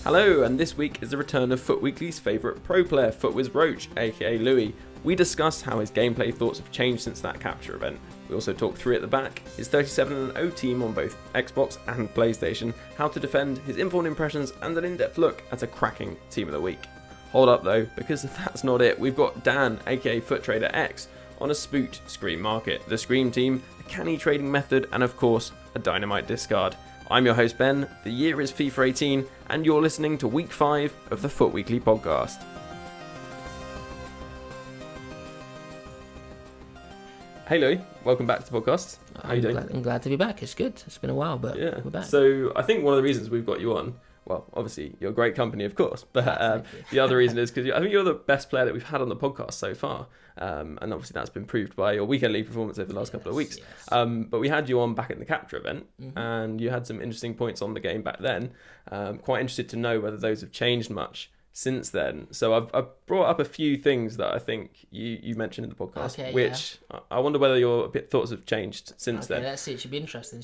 Hello, and this week is the return of FUT Weekly's favourite pro player, FUTWIZ Rxache, aka Louis. We discuss how his gameplay thoughts have changed since that capture event. We also talk through at the back, his 37-0 team on both Xbox and PlayStation, how to defend, his informed impressions, and an in-depth look at a cracking team of the week. Hold up though, because that's not it. We've got Dan, aka FUT Trader X, on a spooked Scream market, the Scream team, a canny trading method, and of course, a dynamite discard. I'm your host Ben, the year is FIFA 18, and you're listening to week 5 of the FUT Weekly podcast. Hey Louis, welcome back to the podcast. How you doing? I'm glad to be back. It's good. It's been a while, but we're back. So I think one of the reasons we've got you on, well, obviously you're great company, of course, but the other reason is because I think you're the best player that we've had on the podcast so far. And obviously that's been proved by your weekend league performance over the last couple of weeks. Yes. But we had you on back at the capture event, and you had some interesting points on the game back then. Quite interested to know whether those have changed much since then. So I've brought up a few things that I think you mentioned in the podcast, which I wonder whether your thoughts have changed since then. Let's see. It should be interesting.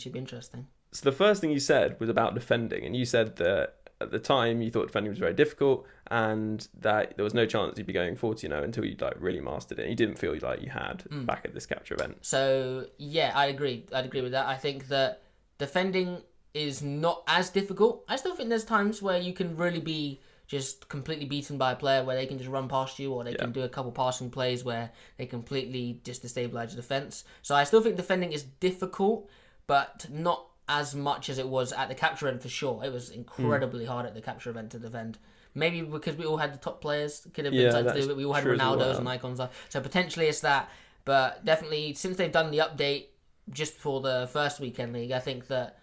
So the first thing you said was about defending, and you said that at the time you thought defending was very difficult and that there was no chance you'd be going 40-0 until you really mastered it. You didn't feel like you had back at this capture event. So yeah, I'd agree with that. I think that defending is not as difficult. I still think there's times where you can really be just completely beaten by a player where they can just run past you, or they can do a couple passing plays where they completely just destabilize your defense. So I still think defending is difficult, but not as much as it was at the capture event for sure. It was incredibly hard at the capture event to defend. Maybe because we all had the top players, could have been something to do with it. We all had Ronaldos and icons. So potentially it's that. But definitely, since they've done the update just before the first weekend league, I think that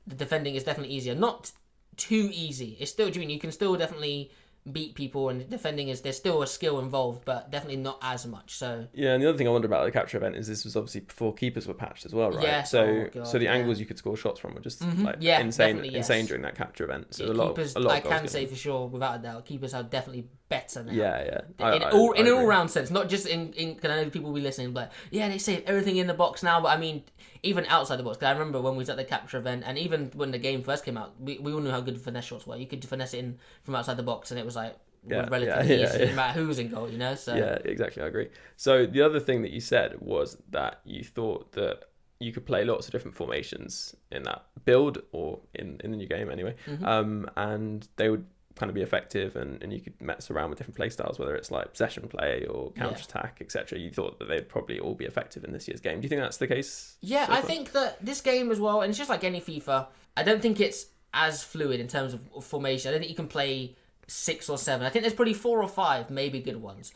the defending is definitely easier. Not too easy. It's still, you can still definitely beat people, and defending there's still a skill involved, but definitely not as much. So yeah, and the other thing I wonder about the capture event is this was obviously before keepers were patched as well, right? Yeah. So the angles you could score shots from were just insane during that capture event. So keepers, I can say for sure, without a doubt, keepers are definitely better now. Yeah. In an all-round sense, not just in. Because I know people will be listening, but they save everything in the box now. But I mean, even outside the box. Because I remember when we was at the capture event, and even when the game first came out, we all knew how good finesse shots were. You could finesse it in from outside the box, and it was like relatively easy, no matter who was in goal, So yeah, exactly, I agree. So the other thing that you said was that you thought that you could play lots of different formations in that build or in the new game anyway, and they would kind of be effective, and you could mess around with different play styles, whether it's like possession play or counter attack, etc. You thought that they'd probably all be effective in this year's game. Do you think that's the case? Yeah, I think that this game as well, and it's just like any FIFA, I don't think it's as fluid in terms of formation. I don't think you can play 6 or 7. I think there's probably 4 or 5 maybe good ones.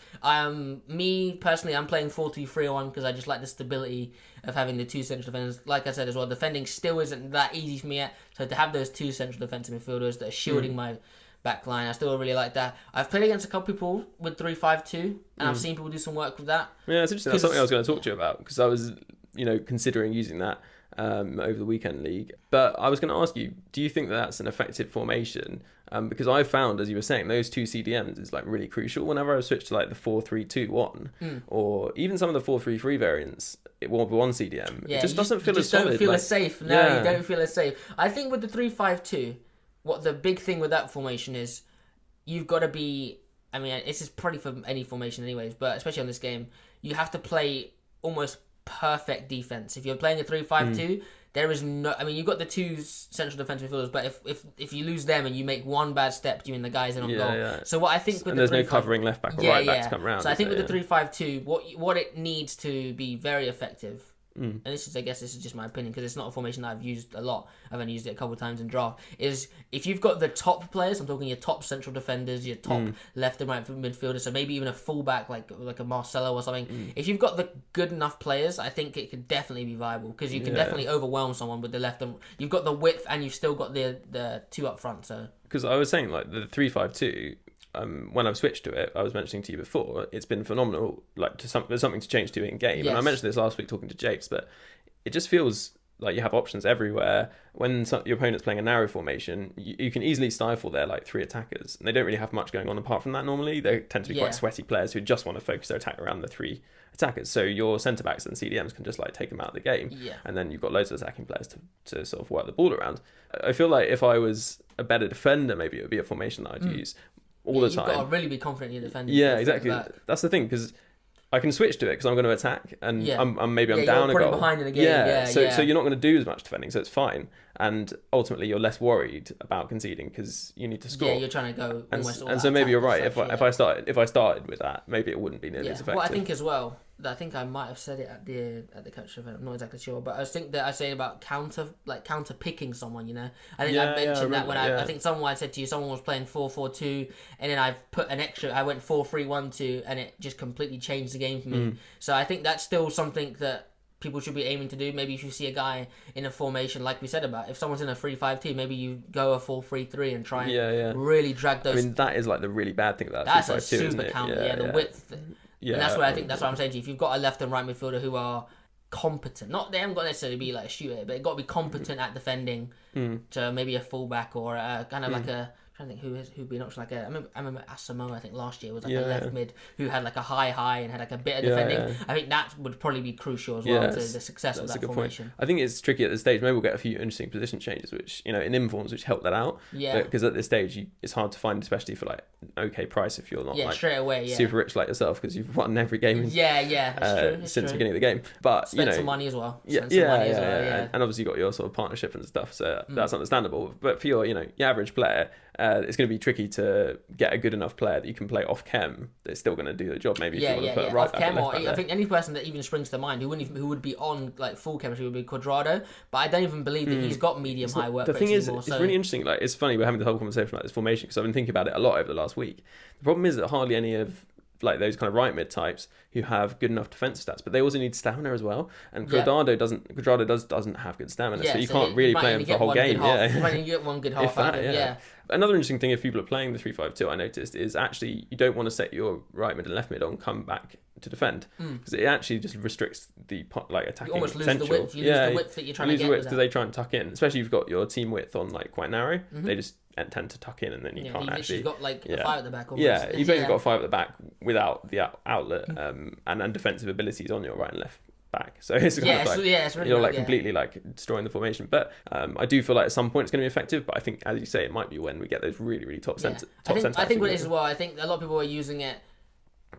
Me personally, I'm playing 4-2-3-1 because I just like the stability of having the 2 central defenders. Like I said as well, defending still isn't that easy for me yet. So to have those 2 central defensive midfielders that are shielding my back line, I still really like that. I've played against a couple people with 3-5-2, and I've seen people do some work with that. Yeah, it's interesting. That's something I was going to talk to you about, because I was, considering using that over the weekend league. But I was going to ask you, do you think that that's an effective formation? Because I've found, as you were saying, those 2 CDMs is like really crucial. Whenever I switch to like the 4-3-2-1 or even some of the 4-3-3 variants, with one CDM, it just doesn't feel as solid. You don't feel as safe. No, you don't feel as safe. I think with the 3-5-2, what the big thing with that formation is, you've got to be, I mean, this is probably for any formation anyways, but especially on this game, you have to play almost perfect defense. If you're playing a 3-5-2, there is no, I mean, you've got the 2 central defensive midfielders, but if you lose them and you make one bad step, you mean the guys in on goal. Yeah. So what I think with there's no covering left back or right back to come around. So I think with the 3-5-2, what it needs to be very effective, and this is just my opinion, because it's not a formation that I've used a lot, I've only used it a couple of times in draft, is if you've got the top players, I'm talking your top central defenders, your top left and right midfielders, so maybe even a fullback like a Marcelo or something, if you've got the good enough players, I think it could definitely be viable, because you can definitely overwhelm someone with the left, and you've got the width and you've still got the 2 up front. So because I was saying, like, the 3-5-2, when I've switched to it, I was mentioning to you before, it's been phenomenal. Like, there's something to change to in game. And I mentioned this last week talking to Japes, but it just feels like you have options everywhere. When your opponent's playing a narrow formation, you can easily stifle their like 3 attackers, and they don't really have much going on apart from that. Normally, they tend to be quite sweaty players who just want to focus their attack around the 3 attackers. So your centre backs and CDMs can just like take them out of the game, and then you've got loads of attacking players to sort of work the ball around. I feel like if I was a better defender, maybe it would be a formation that I'd use all the time. You've got to really be confident in your defending. Yeah, exactly. That's the thing, because I can switch to it because I'm going to attack, and I'm down a goal. Behind in the game. So you're not going to do as much defending, so it's fine. And ultimately, you're less worried about conceding because you need to score. Yeah, you're trying to go almost all and so maybe you're right. Such, if I started with that, maybe it wouldn't be nearly as effective. Well, I think as well. I think I might have said it at the coach event. I'm not exactly sure, but I think that I say about counter picking someone. You know, I think I mentioned that when I think I said to you, someone was playing 4-4-2, and then I put an extra. I went 4-3-1-2, and it just completely changed the game for me. So I think that's still something that people should be aiming to do. Maybe if you see a guy in a formation like we said about, if someone's in a 3-5-2, maybe you go a 4-3-3 and try and really drag those. I mean, that is like the really bad thing about that's 3-5-2, a super isn't it? counter. The width. Yeah, and that's what I think. That's what I'm saying to you. If you've got a left and right midfielder who are competent, they haven't got to necessarily be like a shooter, but they've got to be competent at defending. To maybe a fullback or a kind of like a. I'm trying to think who'd be an option like a. I remember Asamoah, I think last year was like a left mid who had like a high and had like a bit of defending. I think that would probably be crucial as well to the success of that formation. Point. I think it's tricky at this stage. Maybe we'll get a few interesting position changes, which in informs, which help that out. Yeah. Because at this stage, it's hard to find, especially for like okay price if you're not like straight away super rich like yourself, because you've won every game. Since the beginning of the game, but spent some money as well. And obviously you got your sort of partnership and stuff, so that's understandable. But for your your average player. It's going to be tricky to get a good enough player that you can play off chem that's still going to do the job. Maybe if you want to put right off chem, or I think any person that even springs to mind who would be on like full chemistry would be Cuadrado. But I don't even believe that he's got medium high work. The thing is, it's really interesting. Like, it's funny we're having the whole conversation about this formation because I've been thinking about it a lot over the last week. The problem is that hardly any of like those kind of right mid types who have good enough defensive stats, but they also need stamina as well. And Cuadrado doesn't have good stamina, so you can't really play him for the whole game. You might only get one good half out of him. Another interesting thing, if people are playing the 3-5-2, I noticed, is actually you don't want to set your right mid and left mid on come back to defend, because it actually just restricts the like attacking potential. You almost lose the width. You lose the width that you're trying to get. Because they try and tuck in, especially if you've got your team width on like quite narrow. They just tend to tuck in, and then you can't actually. You've got like 5 at the back. Almost. Yeah, you've only got 5 at the back without the outlet and defensive abilities on your right and left back. So it's kind of like it's really you're like completely like destroying the formation. But I do feel like at some point it's going to be effective. But I think, as you say, it might be when we get those really, really top centre. I think what it is as well. I think a lot of people are using it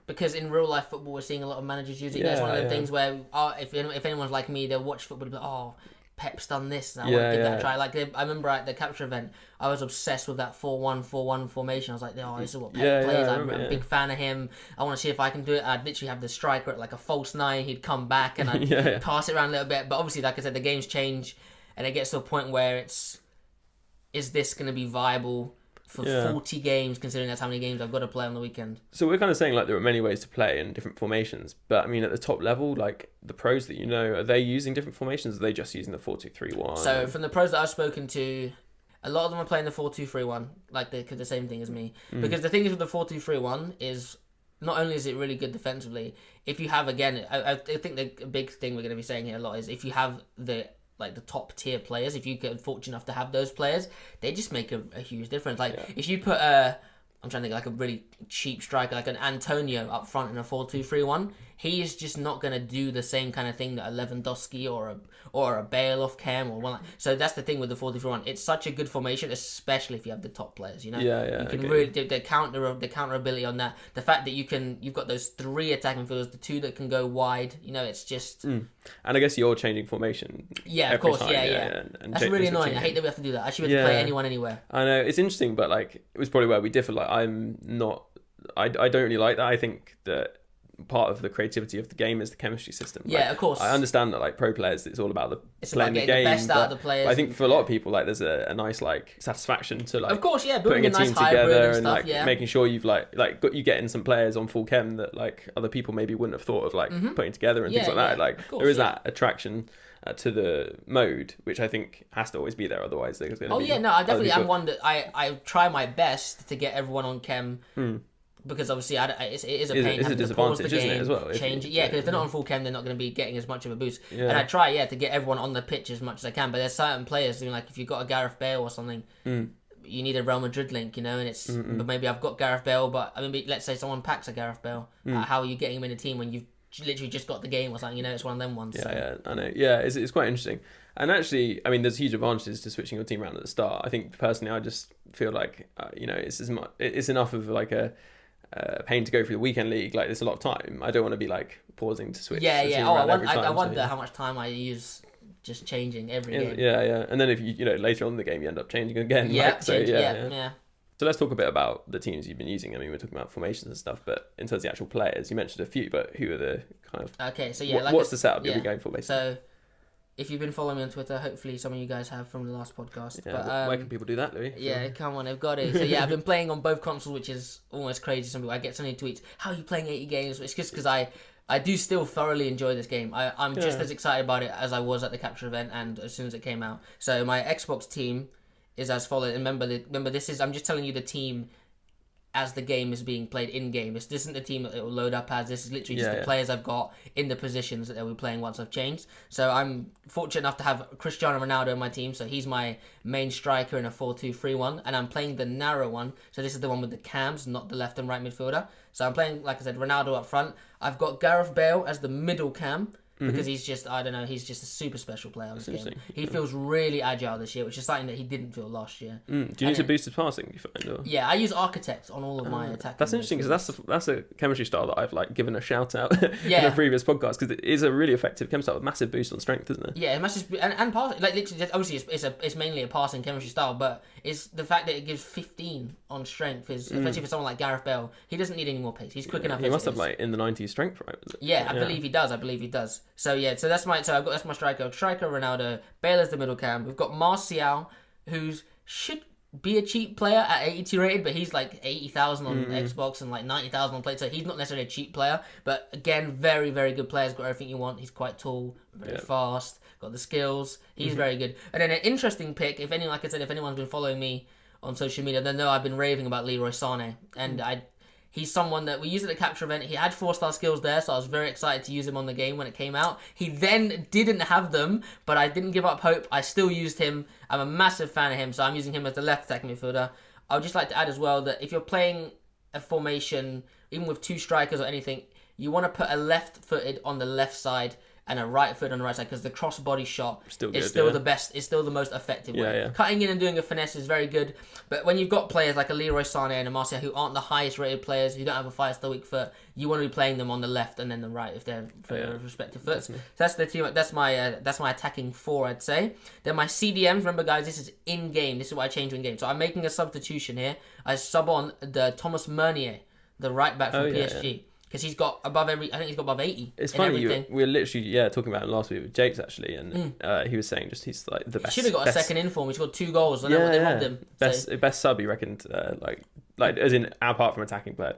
because in real life football, we're seeing a lot of managers using it. It's one of the things where if anyone's like me, they'll watch football and be like, Pep's done this, and I want to give that a try. Like I remember at the capture event, I was obsessed with that 4-1-4-1 formation. I was like, this is what Pep plays. I'm a big fan of him. I want to see if I can do it. I'd literally have the striker at like a false 9. He'd come back and I'd pass it around a little bit. But obviously, like I said, the games change, and it gets to a point where is this going to be viable for 40 games, considering that's how many games I've got to play on the weekend? So we're kind of saying like there are many ways to play in different formations, but I mean at the top level, like the pros that are they using different formations? Or are they just using the 4-2-3-1? So from the pros that I've spoken to, a lot of them are playing the 4-2-3-1, like the same thing as me. Because the thing is with the 4-2-3-1 is not only is it really good defensively, if you have, again, I think the big thing we're going to be saying here a lot is if you have the top tier players, if you get fortunate enough to have those players, they just make a huge difference. If you put I'm trying to think like a really cheap striker, like an Antonio up front in a 4-2-3-1, he is just not going to do the same kind of thing that a Lewandowski or a Bale off cam or one. So that's the thing with the 4-2-3-1. It's such a good formation, especially if you have the top players. You can really do the counter ability on that. The fact that you've got those 3 attacking fielders, the 2 that can go wide. It's just. And I guess you're changing formation. Yeah, of course. And that's really annoying. I hate that we have to do that. I should be able to play anyone anywhere. I know it's interesting, but like it was probably where we differ. Like I'm not. I don't really like that. I think that part of the creativity of the game is the chemistry system. Of course. I understand that like pro players, it's all about playing the game. The best out of the players. I think for a lot of people, like there's a nice like satisfaction to like. Of course, putting a nice team together and stuff, like making sure you've you get in some players on full chem that like other people maybe wouldn't have thought of like putting together and things like that. Like there is that attraction to the mode, which I think has to always be there. Otherwise, there's going to be. I definitely am one that I try my best to get everyone on chem. because obviously it is a It's pain a having to pause the disadvantage, isn't it, game, as well? change it. Yeah, because if they're not on full chem, they're not going to be getting as much of a boost. Yeah. And I try, to get everyone on the pitch as much as I can. But there's certain players who, like, if you've got a Gareth Bale or something, you need a Real Madrid link, and it's. But maybe I've got Gareth Bale, but I mean, let's say someone packs a Gareth Bale. How are you getting him in a team when you've literally just got the game or something? It's one of them ones. Yeah, I know. Yeah, it's quite interesting. And actually, I mean, there's huge advantages to switching your team around at the start. I think personally, I just feel like it's enough of like a pain to go through the weekend league. Like, there's a lot of time. I don't want to be like pausing to switch. Yeah. I wonder so, how much time I use just changing every game. Yeah. And then if you later on in the game you end up changing again. Yeah. So let's talk a bit about the teams you've been using. I mean, we're talking about formations and stuff, but in terms of the actual players, you mentioned a few, but who are the kind of... Okay, so what's the setup you'll be going for, basically? So, if you've been following me on Twitter, hopefully some of you guys have from the last podcast. Yeah, but, where can people do that, Louis? Yeah, come on, they've got it. So I've been playing on both consoles, which is almost crazy. Some people, I get so many tweets, how are you playing 80 games? It's just because I do still thoroughly enjoy this game. I'm just as excited about it as I was at the capture event and as soon as it came out. So my Xbox team is as follows. Remember, this is, I'm just telling you the team as the game is being played in-game. This isn't the team that it will load up as. This is literally just the players I've got in the positions that they'll be playing once I've changed. So I'm fortunate enough to have Cristiano Ronaldo in my team. So he's my main striker in a 4-2-3-1. And I'm playing the narrow one. So this is the one with the cams, not the left and right midfielder. So I'm playing, like I said, Ronaldo up front. I've got Gareth Bale as the middle cam. Because he's just, I don't know, he's just a super special player on this game. He feels really agile this year, which is something that he didn't feel last year. Do you need to boost his passing, you find? Or? Yeah, I use Architect on all of my attacking. That's interesting, because that's a chemistry style that I've like given a shout out in a previous podcast, because it is a really effective chemistry style with massive boost on strength, isn't it? Yeah, massive and passing. Like, literally, obviously, it's mainly a passing chemistry style, but it's the fact that it gives 15 on strength is, especially for someone like Gareth Bale, he doesn't need any more pace. He's quick enough. He must have like in the 90s strength, right? Yeah, I believe he does. So that's my striker. Striker Ronaldo. Bale is the middle cam. We've got Martial, who should be a cheap player at 82 rated, but he's like 80,000 on Xbox and like 90,000 on Play, so he's not necessarily a cheap player, but again, very, very good player. He's got everything you want. He's quite tall, very fast, got the skills. He's very good. And then an interesting pick, if anyone's been following me on social media, they know I've been raving about Leroy Sané, and he's someone that we used at the capture event. He had 4-star skills there, so I was very excited to use him on the game when it came out. He then didn't have them, but I didn't give up hope. I still used him. I'm a massive fan of him, so I'm using him as the left attacking midfielder. I would just like to add as well that if you're playing a formation, even with 2 strikers or anything, you want to put a left-footed on the left side and a right foot on the right side, because the cross-body shot is still the best, is still the most effective way. Cutting in and doing a finesse is very good, but when you've got players like a Leroy Sané and a Martial who aren't the highest rated players, who don't have a 5-star weak foot, you want to be playing them on the left and then the right if they're for respective foots. So that's the team. That's my attacking 4, I'd say. Then my CDMs. Remember, guys, this is in game. This is what I change in game. So I'm making a substitution here. I sub on the Thomas Meunier, the right back from PSG. Because he's got above I think he's got above 80. It's funny, we were literally talking about it last week with Jakes actually, and he was saying just he's like the best. He should have got a second inform. He scored 2 goals. I know what they robbed him. Best sub, he reckoned, like as in apart from attacking player.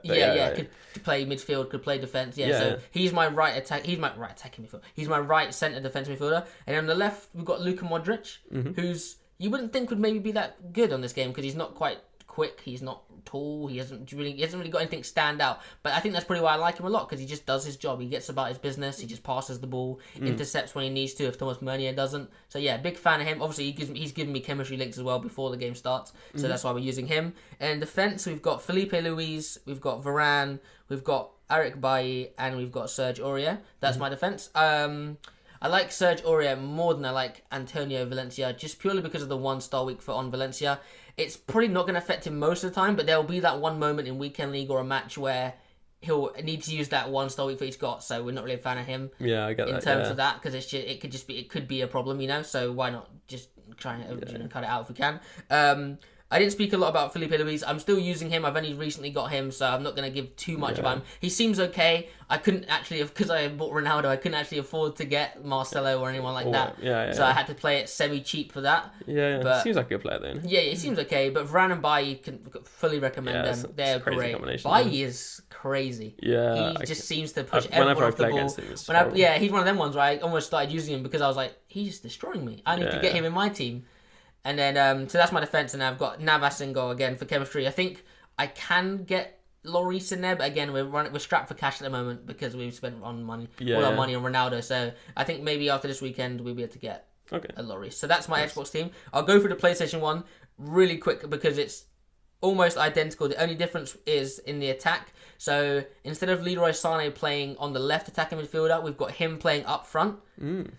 Could play midfield, could play defence. So he's my right attack. He's my right attacking midfielder. He's my right centre defensive midfielder. And on the left we've got Luka Modric, who's you wouldn't think would maybe be that good on this game because he's not quite quick. He's not tall. He hasn't really got anything stand out. But I think that's probably why I like him a lot, because he just does his job. He gets about his business. He just passes the ball, intercepts when he needs to if Thomas Meunier doesn't. So yeah, big fan of him. Obviously, he's given me chemistry links as well before the game starts. So that's why we're using him. And in defence, we've got Felipe Luis, we've got Varane, we've got Eric Bailly, and we've got Serge Aurier. That's my defence. I like Serge Aurier more than I like Antonio Valencia, just purely because of the 1-star weak foot on Valencia. It's probably not going to affect him most of the time, but there will be that one moment in Weekend League or a match where he'll need to use that 1-star weak foot he's got, so we're not really a fan of him. Yeah, I get that. In terms of that, because it could be a problem, so why not just try and cut it out if we can. I didn't speak a lot about Felipe Luis. I'm still using him. I've only recently got him, so I'm not going to give too much about him. He seems okay. I couldn't actually, because I bought Ronaldo, I couldn't actually afford to get Marcelo or anyone like that. So I had to play it semi-cheap for that. But seems like a good player then. Yeah, he seems okay. But Varane and Bailly can fully recommend them. They're great. Bailly is crazy. Yeah. He just seems to push everyone off the ball. He's one of them ones where I almost started using him because I was like, he's destroying me. I need to get him in my team. And then, so that's my defence, and I've got Navas in goal again for chemistry. I think I can get Lloris in there, but again, we're strapped for cash at the moment because we've spent all our money on Ronaldo. So I think maybe after this weekend we'll be able to get a Lloris. So that's my Xbox team. I'll go through the PlayStation one really quick because it's almost identical. The only difference is in the attack. So instead of Leroy Sané playing on the left attacking midfielder, we've got him playing up front. Then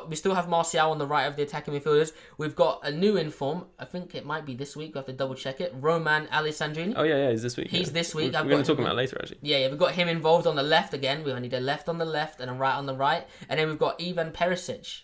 we still have Martial on the right of the attacking midfielders. We've got a new inform. I think it might be this week. We have to double check it. Roman Alessandrini. Oh yeah, he's this week. He's this week. We're going to talk about it later, actually. Yeah, we've got him involved on the left again. We need a left on the left and a right on the right. And then we've got Ivan Perisic.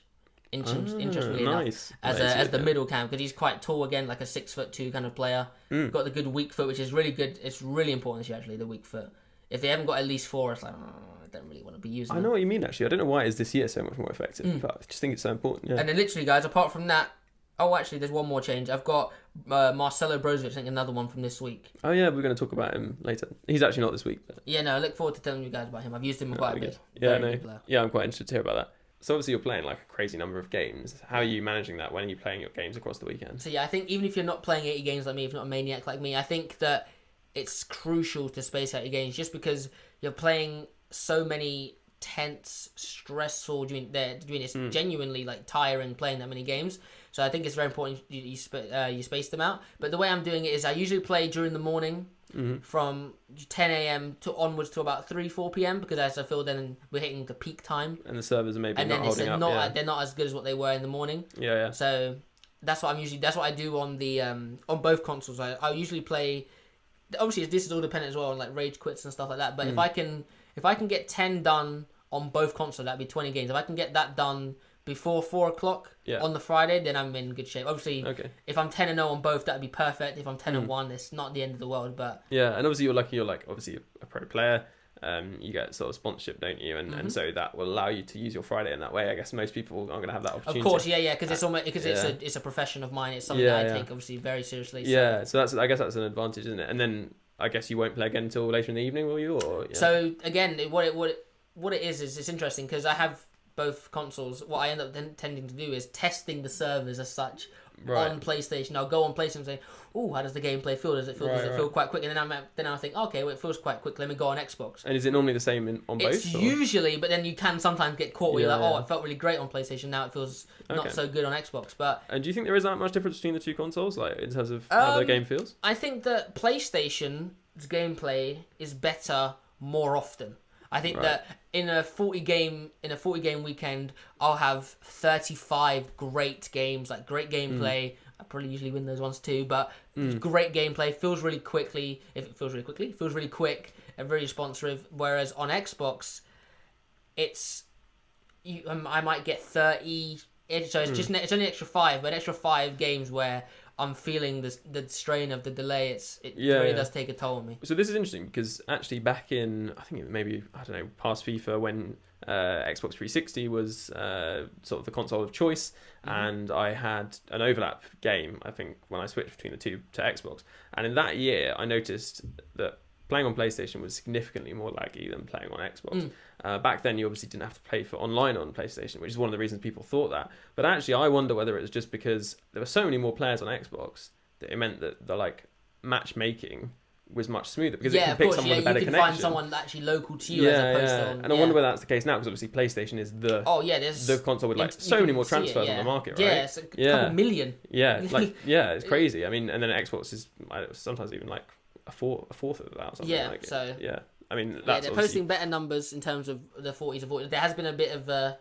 Interestingly enough, as the middle cam, because he's quite tall again, like a 6'2" kind of player. Got the good weak foot, which is really good. It's really important this year, actually, the weak foot. If they haven't got at least 4, it's like, I don't really want to be using I know what you mean, actually. I don't know why it is this year so much more effective, but I just think it's so important. Yeah. And then literally, guys, apart from that, actually, there's one more change. I've got Marcelo Brozovic, I think another one from this week. Oh yeah, we're going to talk about him later. He's actually not this week. But... Yeah, no, I look forward to telling you guys about him. I've used him quite a bit. Yeah, I'm quite interested to hear about that. So obviously you're playing like a crazy number of games. How are you managing that? When are you playing your games across the weekend? So yeah, I think even if you're not playing 80 games like me, if you're not a maniac like me, I think that it's crucial to space out your games just because you're playing so many tense, stressful it's genuinely like tiring playing that many games. So I think it's very important you space them out. But the way I'm doing it is I usually play during the morning from 10 a.m. to onwards to about 3-4 p.m. because as I feel then we're hitting the peak time. And the servers are maybe not holding up. They're not as good as what they were in the morning. Yeah. So that's what I do on the on both consoles. I usually play. Obviously, this is all dependent as well on like rage quits and stuff like that. But if I can get 10 done on both consoles, that'd be 20 games. If I can get that done before 4 o'clock on the Friday, then I'm in good shape. Obviously, if I'm 10-0 on both, that'd be perfect. If I'm 10-1, it's not the end of the world. But yeah, and obviously you're like obviously a pro player. You get sort of sponsorship, don't you? And so that will allow you to use your Friday in that way. I guess most people aren't going to have that opportunity. Of course, yeah, because it's almost it's a profession of mine. It's something that I take obviously very seriously. So. Yeah, so I guess that's an advantage, isn't it? And then I guess you won't play again until later in the evening, will you? Or So again, what it is it's interesting because I have both consoles. What I end up tending to do is testing the servers as such on PlayStation. I'll go on PlayStation and say, "Oh, how does the gameplay feel? Does it feel quite quick?" And then I think, "Okay, well, it feels quite quick. Let me go on Xbox." And is it normally the same on both? It's usually, but then you can sometimes get caught where you're like, "Oh, it felt really great on PlayStation. Now it feels not so good on Xbox." But and do you think there is that much difference between the two consoles, like in terms of how the game feels? I think that PlayStation's gameplay is better more often. I think that in a 40 game weekend, I'll have 35 great games, like great gameplay. I probably usually win those ones too, but great gameplay feels really quickly. If it feels really quickly, it feels really quick and very responsive. Whereas on Xbox, I might get 30. So it's only extra 5, but an extra 5 games where I'm feeling the strain of the delay. It really does take a toll on me. So this is interesting because actually back in, I think past FIFA when Xbox 360 was sort of the console of choice, and I had an overlap game, I think, when I switched between the two to Xbox. And in that year, I noticed that playing on PlayStation was significantly more laggy than playing on Xbox. Back then, you obviously didn't have to play for online on PlayStation, which is one of the reasons people thought that. But actually, I wonder whether it was just because there were so many more players on Xbox that it meant that the matchmaking was much smoother because it can pick someone with a better connection. You can find someone actually local to you as opposed to on, and I wonder whether that's the case now because obviously PlayStation is the console with so many more transfers on the market, right? Yeah, it's a couple million. Yeah, it's crazy. I mean, and then Xbox is sometimes even like a fourth of that or something. I mean, that's they're posting better numbers in terms of the 40 to 40. There has been a bit of a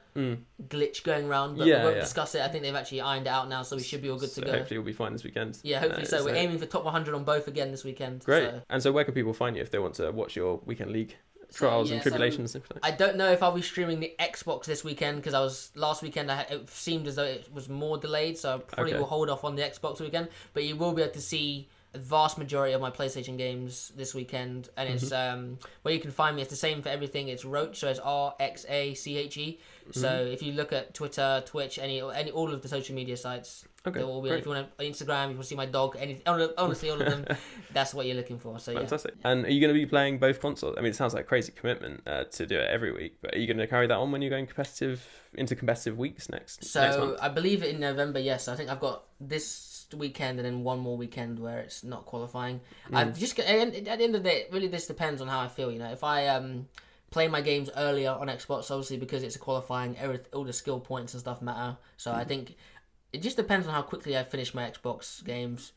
glitch going around, but we won't discuss it. I think they've actually ironed it out now, so we should be all good to go. Hopefully we'll be fine this weekend. Yeah, hopefully so. We're aiming for top 100 on both again this weekend. Great. So. And so where can people find you if they want to watch your weekend league trials and tribulations? I don't know if I'll be streaming the Xbox this weekend because last weekend it seemed as though it was more delayed, so I probably will hold off on the Xbox weekend. But you will be able to see a vast majority of my PlayStation games this weekend, and it's where you can find me. It's the same for everything. It's Rxache, so it's Rxache. So if you look at Twitter, Twitch, any all of the social media sites, they'll all be. If you want to Instagram, you want to see my dog. Honestly, all of them. That's what you're looking for. So fantastic. And are you going to be playing both consoles? I mean, it sounds like a crazy commitment to do it every week, but are you going to carry that on when you're going into competitive weeks next? So next month? I believe in November. Yes, I think I've got this next weekend and then one more weekend where it's not qualifying. I've just at the end of the day, really this depends on how I feel. If I play my games earlier on Xbox, obviously because it's a qualifying, all the skill points and stuff matter. So I think it just depends on how quickly I finish my Xbox games.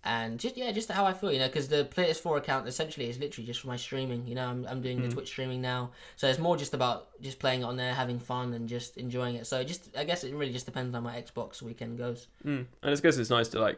And just how I feel, because the PS4 account essentially is literally just for my streaming. I'm doing the Twitch streaming now, so it's more just about just playing it on there, having fun, and just enjoying it. So I guess it really just depends on how my Xbox weekend goes. And I guess it's nice to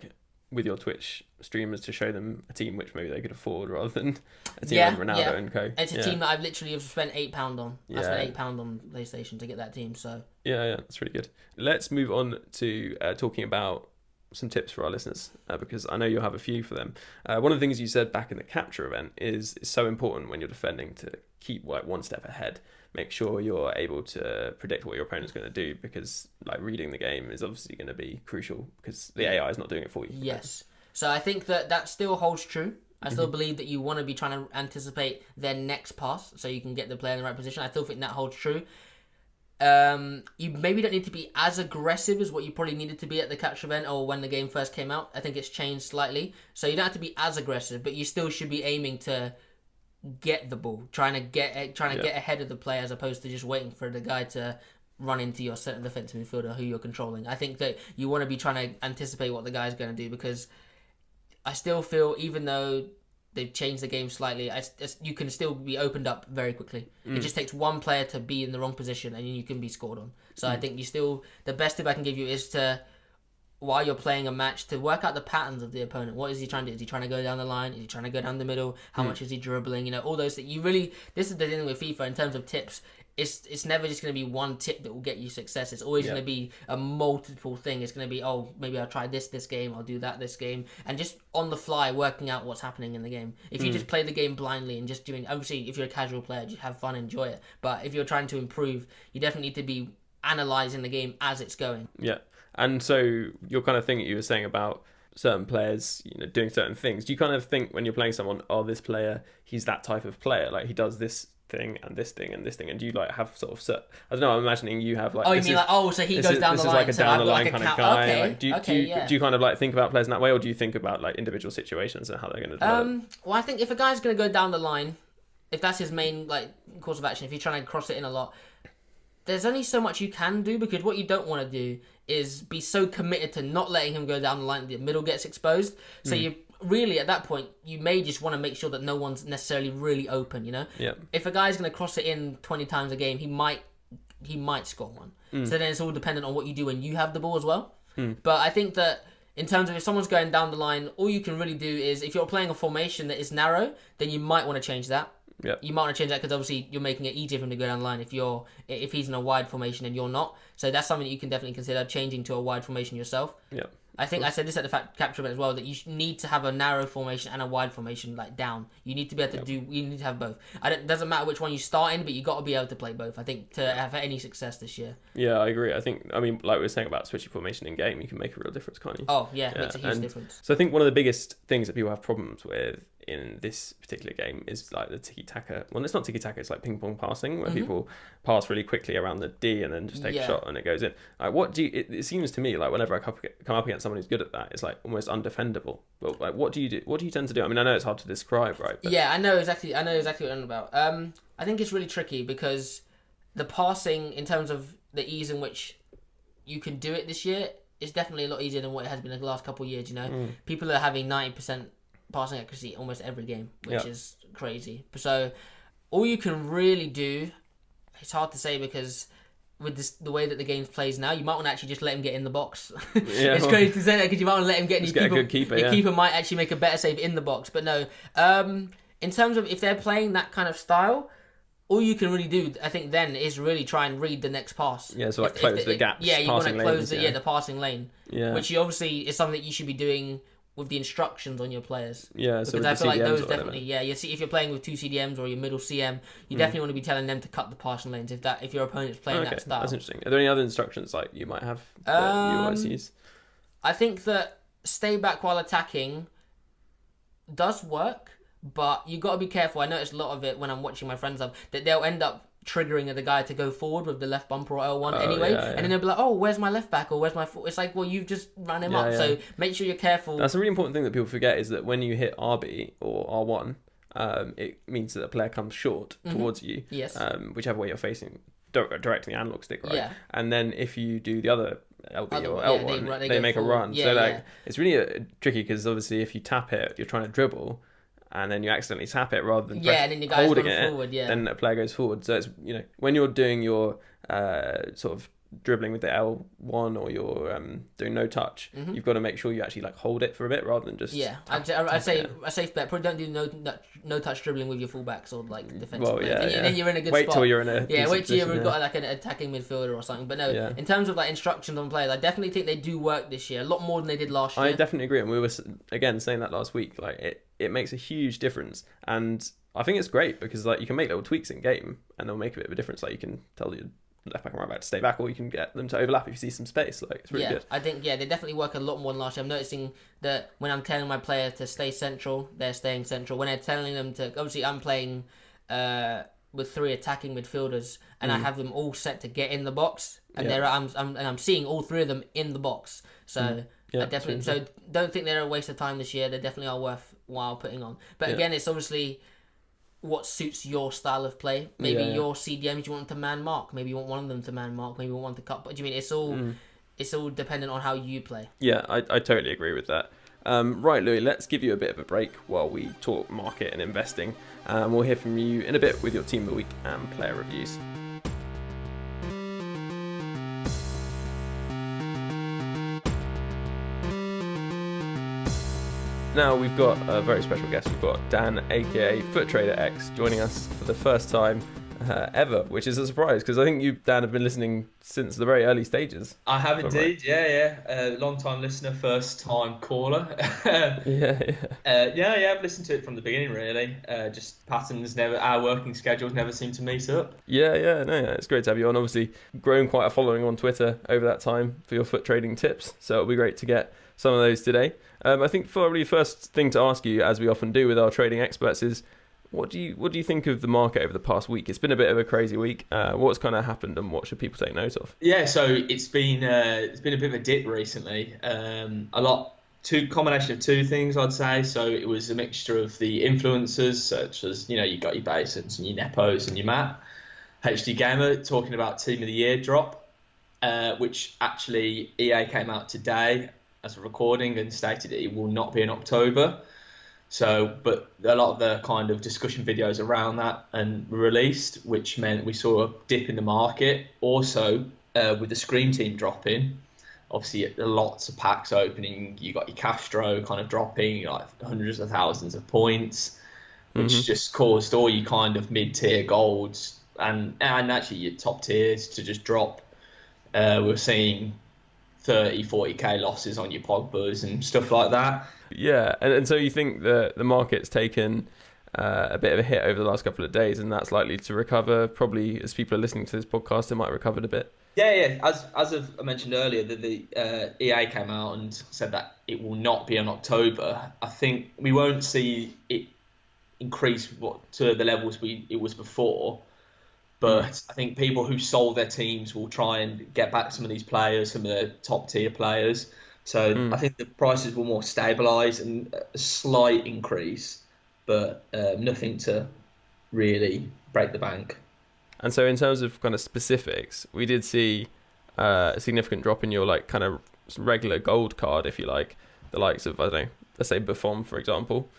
with your Twitch streamers to show them a team which maybe they could afford rather than a team like Ronaldo and co. It's a team that I've literally spent £8 on. I spent £8 on PlayStation to get that team. So yeah, that's really good. Let's move on to talking about some tips for our listeners, because I know you'll have a few for them. One of the things you said back in the capture event is it's so important when you're defending to keep one step ahead. Make sure you're able to predict what your opponent's going to do, because reading the game is obviously going to be crucial because the AI is not doing it for you. Yes. So I think that still holds true. I still believe that you want to be trying to anticipate their next pass so you can get the player in the right position. I still think that holds true. You maybe don't need to be as aggressive as what you probably needed to be at the capture event or when the game first came out. I think it's changed slightly, so you don't have to be as aggressive, but you still should be aiming to get the ball, trying to get ahead of the player as opposed to just waiting for the guy to run into your centre defensive midfielder who you're controlling. I think that you want to be trying to anticipate what the guy's going to do, because I still feel, even though they've changed the game slightly, you can still be opened up very quickly. It just takes one player to be in the wrong position and you can be scored on. So I think the best tip I can give you is to, while you're playing a match, to work out the patterns of the opponent. What is he trying to do? Is he trying to go down the line? Is he trying to go down the middle? How much is he dribbling? All those things. This is the thing with FIFA in terms of tips. It's never just going to be one tip that will get you success. It's always going to be a multiple thing. It's going to be, maybe I'll try this game, I'll do that this game, and just on the fly working out what's happening in the game. If you just play the game blindly and just doing, obviously if you're a casual player, just have fun, enjoy it. But if you're trying to improve, you definitely need to be analysing the game as it's going. Yeah. And so your kind of thing that you were saying about certain players, doing certain things, do you kind of think when you're playing someone, this player, he's that type of player, he does this thing and this thing and this thing, and do you have sort of I don't know, I'm imagining you have you mean so he goes down the line, this is a down the line kind of guy. Okay. Do you kind of think about players in that way, or do you think about individual situations and how they're going to develop? Well, I think if a guy's going to go down the line, if that's his main course of action, if he's trying to cross it in a lot, there's only so much you can do, because what you don't want to do is be so committed to not letting him go down the line that the middle gets exposed. So you really, at that point, you may just want to make sure that no one's necessarily really open, Yeah. If a guy's going to cross it in 20 times a game, he might score one. So then it's all dependent on what you do when you have the ball as well. But I think that in terms of if someone's going down the line, all you can really do is, if you're playing a formation that is narrow, then you might want to change that. Yep. You might want to change that because obviously you're making it easier for him to go down the line if he's in a wide formation and you're not. So that's something that you can definitely consider, changing to a wide formation yourself. Yeah. I think I said this at the capture event as well, that you need to have a narrow formation and a wide formation down. You need to be able to you need to have both. It doesn't matter which one you start in, but you got to be able to play both, I think, to have any success this year. Yeah, I agree. I mean, like we were saying about switching formation in game, you can make a real difference, can't you? Oh, yeah, it makes a huge difference. So I think one of the biggest things that people have problems with in this particular game is the tiki-taka. Well, it's not tiki-taka, it's ping-pong passing, where people pass really quickly around the D and then just take a shot and it goes in. It seems to me whenever I come up against someone who's good at that, it's almost undefendable. But what do you do? What do you tend to do? I mean, I know it's hard to describe, right? But... Yeah, I know exactly what you're on about. I think it's really tricky because the passing, in terms of the ease in which you can do it this year, is definitely a lot easier than what it has been in the last couple of years. People are having 90% passing accuracy almost every game, which is crazy. So all you can really do, it's hard to say because with the way that the game plays now, you might want to actually just let him get in the box. It's crazy to say that because you might want to let him get in. Get a good keeper. Your keeper might actually make a better save in the box. But no, in terms of if they're playing that kind of style, all you can really do, I think, then is really try and read the next pass. Yeah, so close the gaps. Yeah, you want to close the passing lane. Yeah, which obviously is something that you should be doing with the instructions on your players. Yeah, because so I feel like CDMs those definitely. Yeah, you see, if you're playing with two CDMs or your middle CM, you definitely want to be telling them to cut the passing lanes if your opponent's playing that style. That's interesting. Are there any other instructions you might have that you always use? I think that stay back while attacking does work, but you got to be careful. I notice a lot of it when I'm watching my friends that they'll end up triggering the guy to go forward with the left bumper or L1 Oh, anyway, yeah, and then they'll be like, oh, where's my left back or where's my foot? It's like, well, you've just run him up, so make sure you're careful. That's a really important thing that people forget, is that when you hit RB or R1, it means that a player comes short towards you, Yes. Whichever way you're facing, directing the analog stick, right? Yeah. And then if you do the other LB or yeah, L1, they they go make forward. a run. Yeah, So yeah. it's really tricky, because obviously if you tap it, you're trying to dribble, and then you accidentally tap it rather than and then the guy's holding gone it, forward, then a player goes forward. So it's, when you're doing your sort of dribbling with the L1, or you're doing no touch, you've got to make sure you actually like hold it for a bit rather than just I'd say a safe bet, probably don't do no touch dribbling with your fullbacks or like defensive players. Then you're in a good spot. Wait till you're in a wait till you've position, got like an attacking midfielder or something. But no, in terms of like instructions on players, I definitely think they do work this year a lot more than they did last year. I definitely agree, and we were again saying that last week. Like it makes a huge difference, and I think it's great because like you can make little tweaks in game, and they'll make a bit of a difference. Like you can tell your left back and right back to stay back, or you can get them to overlap if you see some space. Like it's really good. I think they definitely work a lot more than last year. I'm noticing that when I'm telling my players to stay central, they're staying central. When I'm telling them to, obviously I'm playing with 3 attacking midfielders, and I have them all set to get in the box, and I'm seeing all 3 of them in the box. So I definitely don't think they're a waste of time this year. They definitely are worthwhile putting on. But again, it's obviously what suits your style of play. Maybe your CDMs, you want them to man mark. Maybe you want one of them to man mark. Maybe you want one to cut. But do you mean it's all dependent on how you play? Yeah, I totally agree with that. Right, Louis, let's give you a bit of a break while we talk market and investing. We'll hear from you in a bit with your team of the week and player reviews. Now we've got a very special guest. We've got Dan, aka FUT Trader X, joining us for the first time ever, which is a surprise because I think you, Dan, have been listening since the very early stages. I have indeed, right? Long time listener, first time caller. I've listened to it from the beginning, really. Just our working schedules never seem to meet up. It's great to have you on. Obviously, grown quite a following on Twitter over that time for your FUT trading tips, so it'll be great to get some of those today. I think probably the first thing to ask you, as we often do with our trading experts, is what do you think of the market over the past week? It's been a bit of a crazy week. What's kind of happened, and what should people take note of? Yeah, so it's been a bit of a dip recently. Combination of 2 things, I'd say. So it was a mixture of the influencers, such as you got your Basons and your Nepos and your Matt. HD Gamer talking about Team of the Year drop, which actually EA came out today as a recording and stated it will not be in October. So, but a lot of the kind of discussion videos around that and were released, which meant we saw a dip in the market. Also, with the Scream Team dropping, obviously lots of packs opening. You got your Castro kind of dropping, like hundreds of thousands of points, which just caused all your kind of mid-tier golds and actually your top tiers to just drop. We're seeing 30, 40k losses on your Pogbas and stuff like that. Yeah, and so you think the market's taken a bit of a hit over the last couple of days, and that's likely to recover. Probably as people are listening to this podcast, it might have recovered a bit. Yeah. As I mentioned earlier, the EA came out and said that it will not be in October. I think we won't see it increase to the levels it was before. But I think people who sold their teams will try and get back some of these players, some of the top tier players. So I think the prices will more stabilise and a slight increase, but nothing to really break the bank. And so in terms of kind of specifics, we did see a significant drop in your like kind of regular gold card, if you like, the likes of, I don't know, let's say Buffon, for example,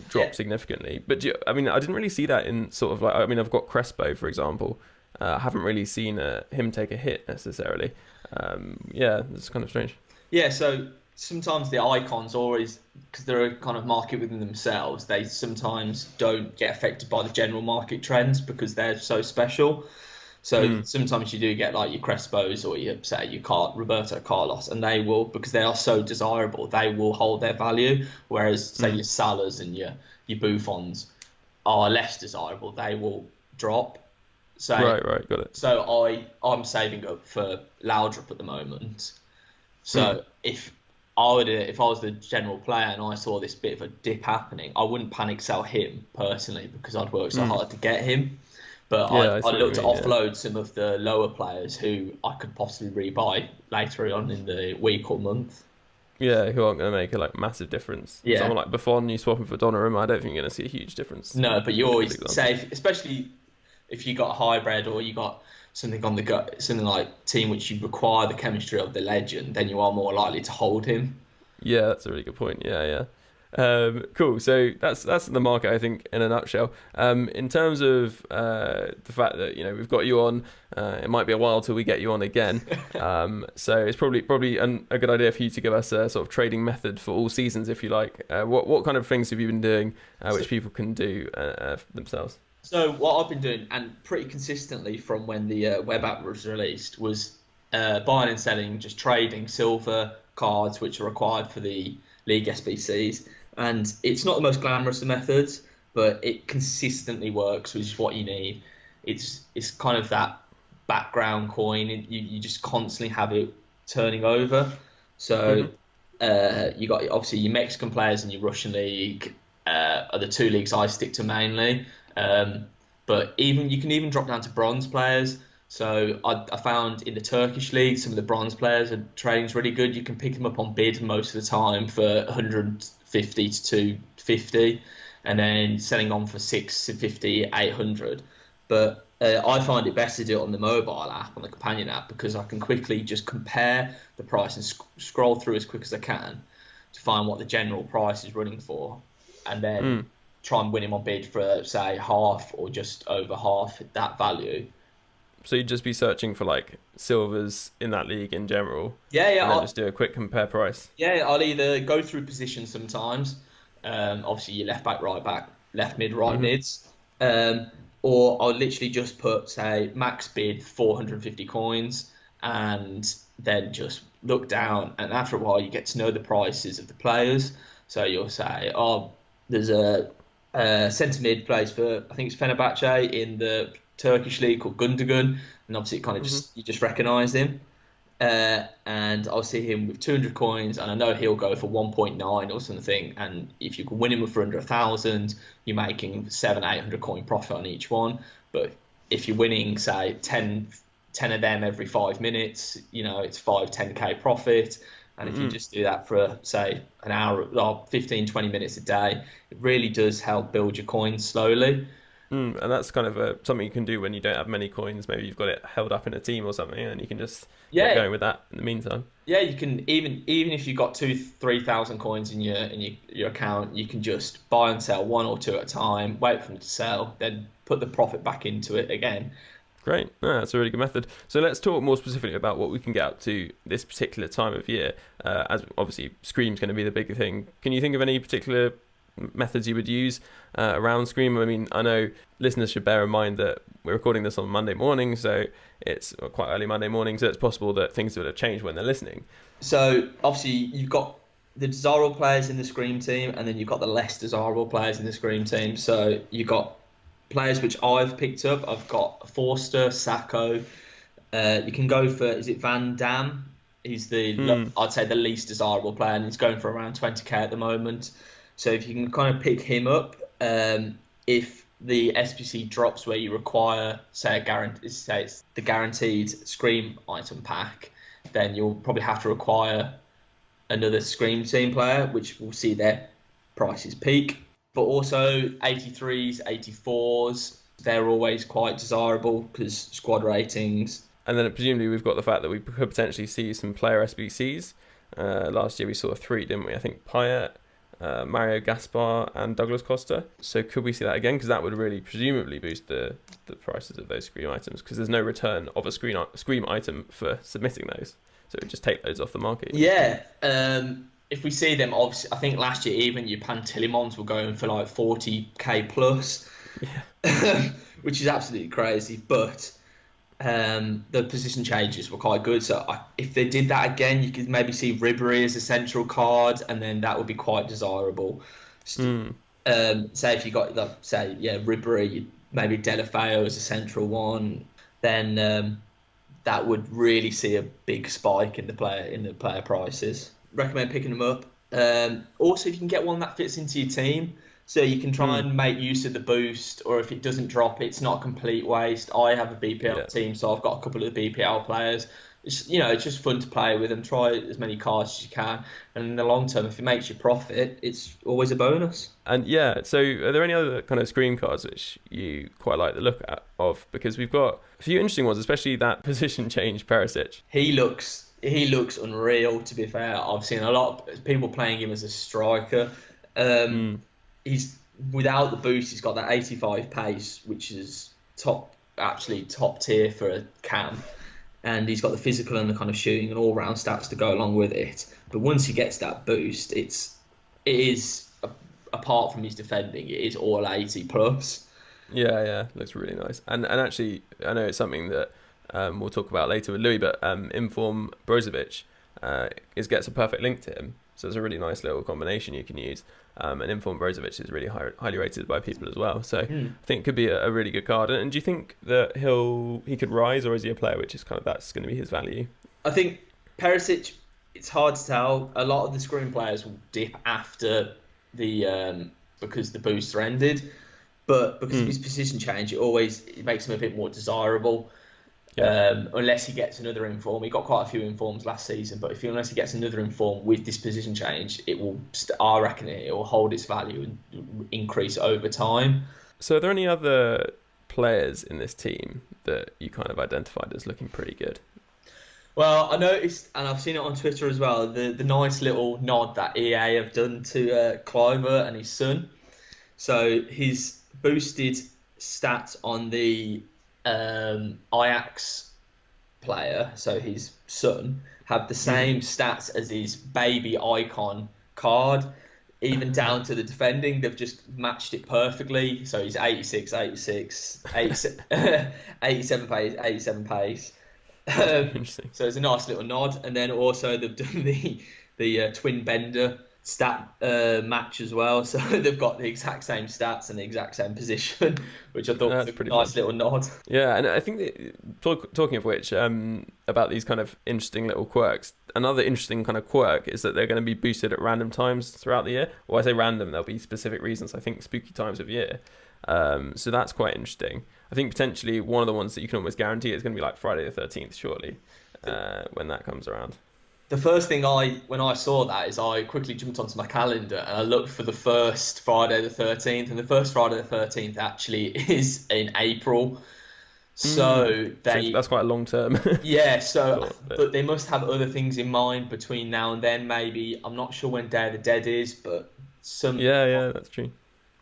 dropped significantly. But I didn't really see that in sort of like, I've got Crespo, for example. I haven't really seen him take a hit necessarily. It's kind of strange. Yeah, so sometimes the icons always, because they're a kind of market within themselves, they sometimes don't get affected by the general market trends because they're so special. So sometimes you do get like your Crespos or your Roberto Carlos, and they will, because they are so desirable, they will hold their value. Whereas say your Salas and your Buffons are less desirable, they will drop. So right, got it. So I'm saving up for Laudrup at the moment. So if I was the general player and I saw this bit of a dip happening, I wouldn't panic sell him personally because I'd worked so hard to get him. But Yeah, I I see what you looked to mean, yeah. offload some of the lower players who I could possibly rebuy later on in the week or month. Yeah, who aren't going to make a like massive difference. Yeah. Someone like Buffon, you swapping for Donnarumma, I don't think you're going to see a huge difference. No, but you Good always example. say, especially if you got a hybrid or you got something on the go, something like team which you require the chemistry of the legend, then you are more likely to hold him. Yeah, that's a really good point. Yeah, yeah. Cool. So that's the market, I think, in a nutshell. In terms of the fact that we've got you on, it might be a while till we get you on again. So it's probably a good idea for you to give us a sort of trading method for all seasons, if you like. What kind of things have you been doing, which people can do themselves? So what I've been doing, and pretty consistently from when the web app was released, was buying and selling, just trading silver cards which are required for the League SBCs. And it's not the most glamorous of methods, but it consistently works, which is what you need. It's kind of that background coin. You just constantly have it turning over. So you got obviously your Mexican players and your Russian league are the two leagues I stick to mainly. But you can even drop down to bronze players. So I found in the Turkish league, some of the bronze players are trading's really good. You can pick them up on bid most of the time for 150 to 250, and then selling on for 650, 800. But I find it best to do it on the mobile app, on the companion app, because I can quickly just compare the price and scroll through as quick as I can to find what the general price is running for, and then try and win him on bid for, say, half or just over half that value. So you'd just be searching for like silvers in that league in general. Yeah. And then just do a quick compare price. Yeah, I'll either go through positions sometimes. Obviously, your left back, right back, left mid, right mids. Or I'll literally just put, say, max bid 450 coins, and then just look down. And after a while, you get to know the prices of the players. So you'll say, oh, there's a centre mid plays for, I think it's Fenerbahce in the Turkish league called Gundogan, and obviously it kind of you just recognise him, and I'll see him with 200 coins, and I know he'll go for 1.9 or something, and if you can win him for under 1,000, you're making 700-800 coin profit on each one. But if you're winning, say, 10 of them every 5 minutes, it's 5-10k profit. And if you just do that for, say, an hour or 15-20 minutes a day, it really does help build your coins slowly. And that's kind of something you can do when you don't have many coins. Maybe you've got it held up in a team or something, and you can just get going with that in the meantime. Yeah, you can even if you've got 2,000-3,000 coins in your account, you can just buy and sell one or two at a time, wait for them to sell, then put the profit back into it again. Great, that's a really good method. So let's talk more specifically about what we can get up to this particular time of year. As obviously Scream's going to be the big thing. Can you think of any particular methods you would use around Scream? I mean, I know listeners should bear in mind that we're recording this on Monday morning, so it's quite early Monday morning, so it's possible that things would have changed when they're listening. So obviously you've got the desirable players in the Scream team, and then you've got the less desirable players in the Scream team. So you've got players which I've picked up. I've got Forster, Sacco. You can go for, is it Van Dam? He's I'd say the least desirable player, and he's going for around 20k at the moment. So if you can kind of pick him up, if the SBC drops where you require, say it's the guaranteed Scream item pack, then you'll probably have to require another Scream team player, which will see their prices peak. But also 83s, 84s, they're always quite desirable because squad ratings. And then presumably we've got the fact that we could potentially see some player SBCs. Last year we saw 3, didn't we? I think Payet, Mario Gaspar and Douglas Costa. So could we see that again? Because that would really presumably boost the prices of those Scream items, because there's no return of a Scream item for submitting those. So it would just take those off the market. Yeah. If we see them, obviously, I think last year even your Pantilimons were going for like 40k plus, which is absolutely crazy. But the position changes were quite good. So if they did that again, you could maybe see Ribery as a central card, and then that would be quite desirable. Say if you got Ribery, maybe Delafeo as a central one, then that would really see a big spike in the player prices. Recommend picking them up. Also, if you can get one that fits into your team, So you can try and make use of the boost, or if it doesn't drop, it's not a complete waste. I have a BPL team, so I've got a couple of BPL players. It's just fun to play with them. Try as many cards as you can, and in the long term, if it makes you profit, it's always a bonus. And so are there any other kind of screen cards which you quite like the look of? Because we've got a few interesting ones, especially that position change Perisic. He looks unreal. To be fair, I've seen a lot of people playing him as a striker. He's without the boost. He's got that 85 pace, which is top tier for a cam. And he's got the physical and the kind of shooting and all-round stats to go along with it. But once he gets that boost, it is apart from his defending, it is all 80 plus. Yeah, looks really nice. And actually, I know it's something that we'll talk about later with Louis, but Inform Brozovic gets a perfect link to him. So it's a really nice little combination you can use. And Inform Brozovic is really highly rated by people as well. So I think it could be a really good card. And do you think that he could rise, or is he a player which is that's going to be his value? I think Perisic, it's hard to tell. A lot of the screen players will dip after the because the boosts are ended, but because of his position change, it makes him a bit more desirable. Unless he gets another inform. He got quite a few informs last season, but unless he gets another inform with this position change, I reckon it will hold its value and increase over time. So are there any other players in this team that you kind of identified as looking pretty good? Well, I noticed, and I've seen it on Twitter as well, the nice little nod that EA have done to Kluivert and his son. So his boosted stats on the Ajax player, so his son, have the same stats as his baby icon card, even down to the defending. They've just matched it perfectly. So he's 86, 87 pace. Interesting. So it's a nice little nod. And then also they've done the twin bender stat match as well, so they've got the exact same stats and the exact same position, which I thought was a nice little nod. Yeah, and I think talking of which, about these kind of interesting little quirks, another interesting kind of quirk is that they're going to be boosted at random times throughout the year. Well, I say random, there'll be specific reasons, I think spooky times of year. So that's quite interesting. I think potentially one of the ones that you can almost guarantee is going to be like Friday the 13th, surely, when that comes around. The first thing when I saw that is I quickly jumped onto my calendar and I looked for the first Friday the 13th, and the first Friday the 13th actually is in April. So that's quite a long term. Yeah, but they must have other things in mind between now and then. Maybe, I'm not sure when Day of the Dead is, but some that's true.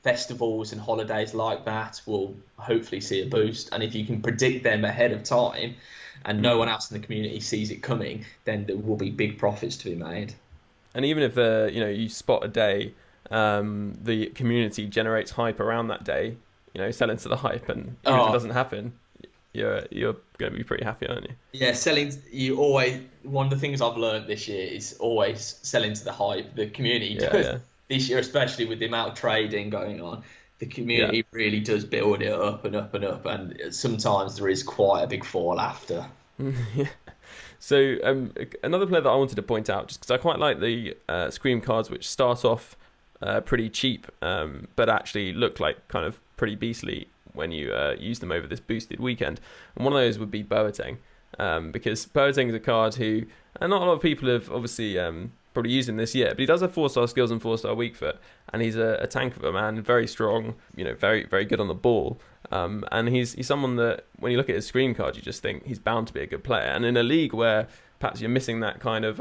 Festivals and holidays like that will hopefully see a boost, and if you can predict them ahead of time and no one else in the community sees it coming, then there will be big profits to be made. And even if you spot a day, the community generates hype around that day, sell into the hype, and even if it doesn't happen, you're going to be pretty happy, aren't you? Yeah, one of the things I've learned this year is always sell into the hype. The community does. This year, especially with the amount of trading going on, the community really does build it up and up and up, and sometimes there is quite a big fall after. Yeah. So another player that I wanted to point out, just because I quite like the Scream cards, which start off pretty cheap, but actually look like kind of pretty beastly when you use them over this boosted weekend. And one of those would be Boateng, because Boateng is a card who, and not a lot of people have obviously probably used him this year, but he does have 4-star skills and 4-star weak foot, and he's a tank of a man, very strong, very, very good on the ball. And he's someone that when you look at his Scream card, you just think he's bound to be a good player. And in a league where perhaps you're missing that kind of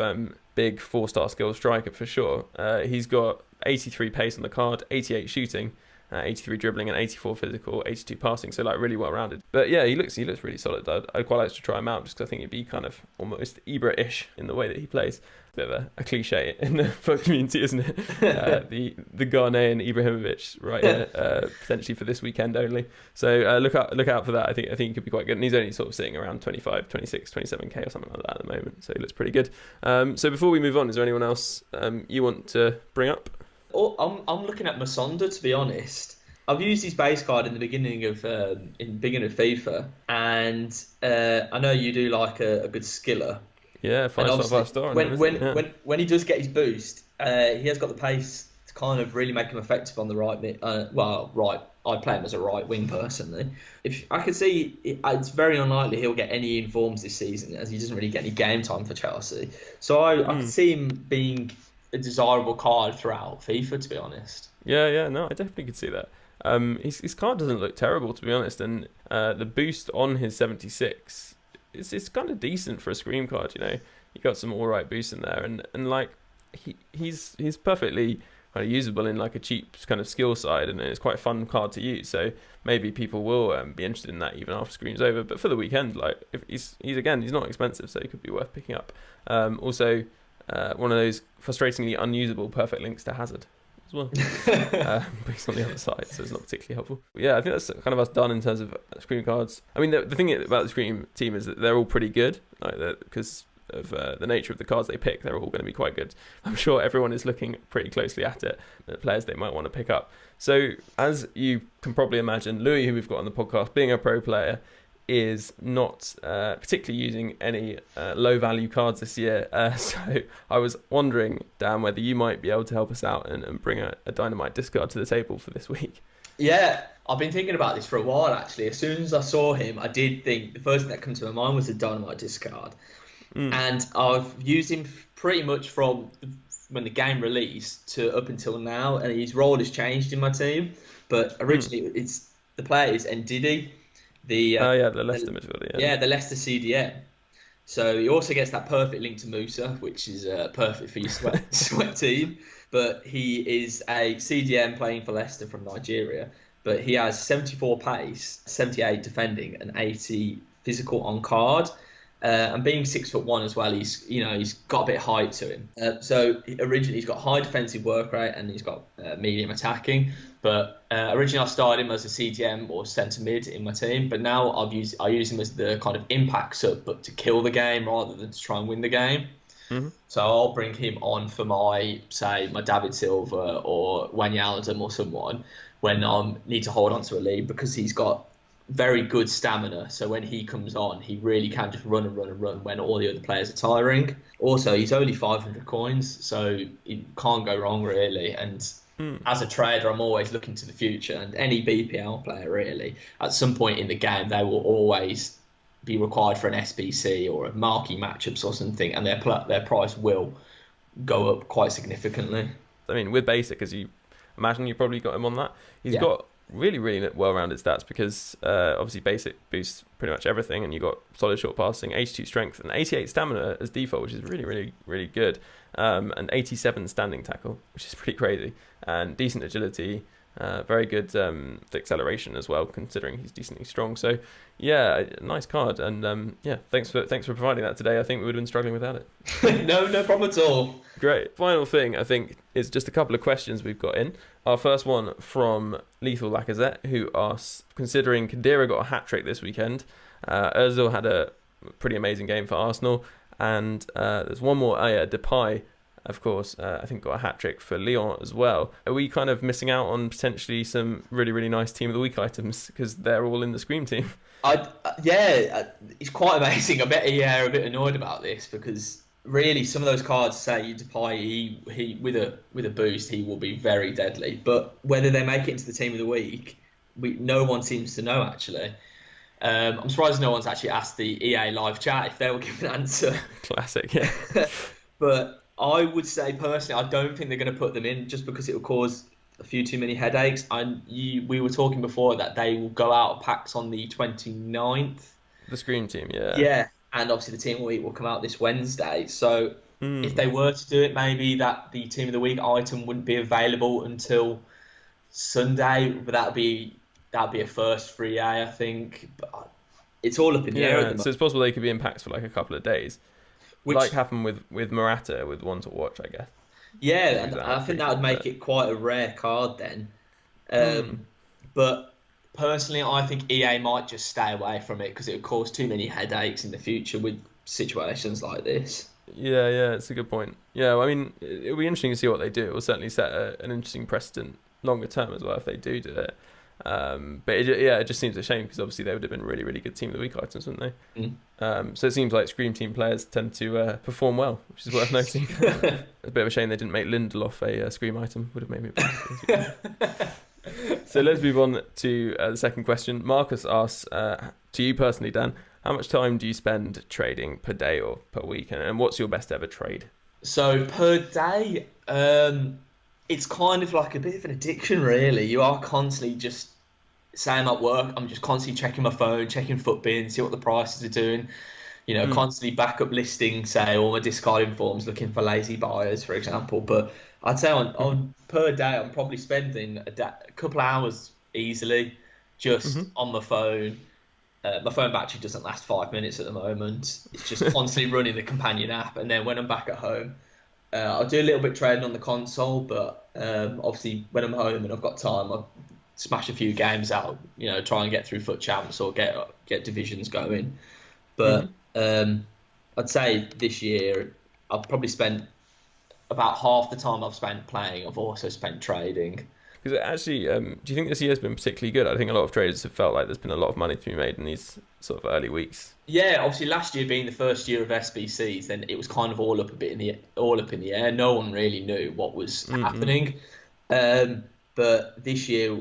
big 4-star skill striker for sure, he's got 83 pace on the card, 88 shooting, 83 dribbling, and 84 physical, 82 passing, so really well rounded. But yeah, he looks really solid. I'd quite like to try him out just because I think he'd be kind of almost Ibra-ish in the way that he plays. Bit of a cliche in the FUT community, isn't it? The Ghanaian Ibrahimovic right here, potentially for this weekend only. So look out for that. I think he could be quite good, and he's only sort of sitting around 25, 26, 27k or something like that at the moment. So he looks pretty good. So before we move on, is there anyone else you want to bring up? I'm looking at Masonda, to be honest. I've used his base card in the beginning of FIFA, and I know you do like a good skiller. Yeah, 5-star. When he does get his boost, he has got the pace to to kind of really make him effective on the right mid. Right. I'd play him as a right wing personally. If I could see, it's very unlikely he'll get any informs this season, as he doesn't really get any game time for Chelsea. So I could see him being a desirable card throughout FIFA, to be honest. Yeah, no, I definitely could see that. His card doesn't look terrible, to be honest, and the boost on his 76, it's kind of decent for a Scream card. You know, you got some all right boost in there, and like he's perfectly kind of usable in like a cheap kind of skill side, and it's quite a fun card to use. So maybe people will be interested in that even after Scream's over. But for the weekend, like if he's not expensive, so he could be worth picking up. Also, one of those frustratingly unusable perfect links to Hazard as well, but he's on the other side, so it's not particularly helpful. But yeah, I think that's kind of us done in terms of Scream cards. I mean, the thing about the Scream team is that they're all pretty good, like because of the nature of the cards they pick, they're all going to be quite good. I'm sure everyone is looking pretty closely at it, the players they might want to pick up. So as you can probably imagine, Louis, who we've got on the podcast, being a pro player, is not particularly using any low value cards this year. So I was wondering, Dan, whether you might be able to help us out and bring a dynamite discard to the table for this week. Yeah, I've been thinking about this for a while actually. As soon as I saw him, I did think the first thing that came to my mind was the dynamite discard. And I've used him pretty much from when the game released to up until now, and his role has changed in my team. But originally, the player is Ndidi, the Leicester midfielder. Yeah, the Leicester CDM. So he also gets that perfect link to Musa, which is perfect for your sweat team. But he is a CDM playing for Leicester from Nigeria. But he has 74 pace, 78 defending, and 80 physical on card. And being 6'1" as well, he's got a bit of height to him. So originally he's got high defensive work rate and he's got medium attacking. But originally I started him as a CDM or centre mid in my team. But now I use him as the kind of impact sub, but to kill the game rather than to try and win the game. Mm-hmm. So I'll bring him on for my David Silva or Wijnaldum or someone when I need to hold on to a lead, because he's got very good stamina, so when he comes on, he really can just run when all the other players are tiring. Also, he's only 500 coins, so you can't go wrong really. And as a trader, I'm always looking to the future, and any BPL player really, at some point in the game, they will always be required for an SBC or a marquee matchups or something, and their price will go up quite significantly. I mean, with basic, as you imagine, you probably got him on that. He's got really, really well-rounded stats, because obviously basic boosts pretty much everything, and you got solid short passing, 82 strength, and 88 stamina as default, which is really, really, really good, and 87 standing tackle, which is pretty crazy, and decent agility, very good acceleration as well, considering he's decently strong. So yeah, nice card, and thanks for providing that today. I think we would have been struggling without it. No problem at all. Great. Final thing, I think, is just a couple of questions we've got in. Our first one from Lethal Lacazette, who asks, considering Khedira got a hat-trick this weekend, Ozil had a pretty amazing game for Arsenal, and there's one more, Depay, of course, I think got a hat-trick for Lyon as well. Are we kind of missing out on potentially some really, really nice Team of the Week items, because they're all in the Scream team? It's quite amazing. I bet EA are a bit annoyed about this, because really some of those cards say Depay, he with a boost, he will be very deadly. But whether they make it into the Team of the Week, no one seems to know actually. I'm surprised no one's actually asked the EA live chat if they will give an answer. Classic, yeah. But I would say personally, I don't think they're going to put them in, just because it will cause a few too many headaches. We were talking before that they will go out of packs on the 29th. The Scream team, yeah. Yeah, and obviously the Team of the Week will come out this Wednesday. So if they were to do it, maybe that the Team of the Week item wouldn't be available until Sunday, but that'd be a first for EA, I think. But it's all up in the air at the moment. So it's possible they could be in packs for like a couple of days. Which happened with Morata, with one to watch, I guess. Yeah, and I think that would make it quite a rare card then. But personally, I think EA might just stay away from it, because it would cause too many headaches in the future with situations like this. Yeah, it's a good point. Yeah, I mean, it'll be interesting to see what they do. It will certainly set an interesting precedent longer term as well if they do it. But it just seems a shame because obviously they would have been really, really good team of the week items, wouldn't they? So it seems like Scream Team players tend to perform well, which is worth noting. It's a bit of a shame they didn't make Lindelof a Scream item. Would have made me better. So let's move on to the second question. Marcus asks, to you personally, Dan, how much time do you spend trading per day or per week? And what's your best ever trade? So per day, it's kind of like a bit of an addiction, really. You are constantly just, say I'm at work, I'm just constantly checking my phone, checking FUTBin, see what the prices are doing. You know, constantly backup listing, say, all my discarding forms, looking for lazy buyers, for example. But I'd say on per day, I'm probably spending a couple of hours easily just on my phone. My phone battery doesn't last 5 minutes at the moment. It's just constantly running the companion app. And then when I'm back at home, I'll do a little bit trading on the console. But obviously, when I'm home and I've got time, I'll smash a few games out, you know, try and get through FUT Champs or get divisions going. But I'd say this year, I've probably spent about half the time I've spent playing, I've also spent trading. Because actually, do you think this year has been particularly good? I think a lot of traders have felt like there's been a lot of money to be made in these sort of early weeks. Yeah, obviously last year being the first year of SBCs, then it was kind of all up in the air. No one really knew what was happening. But this year,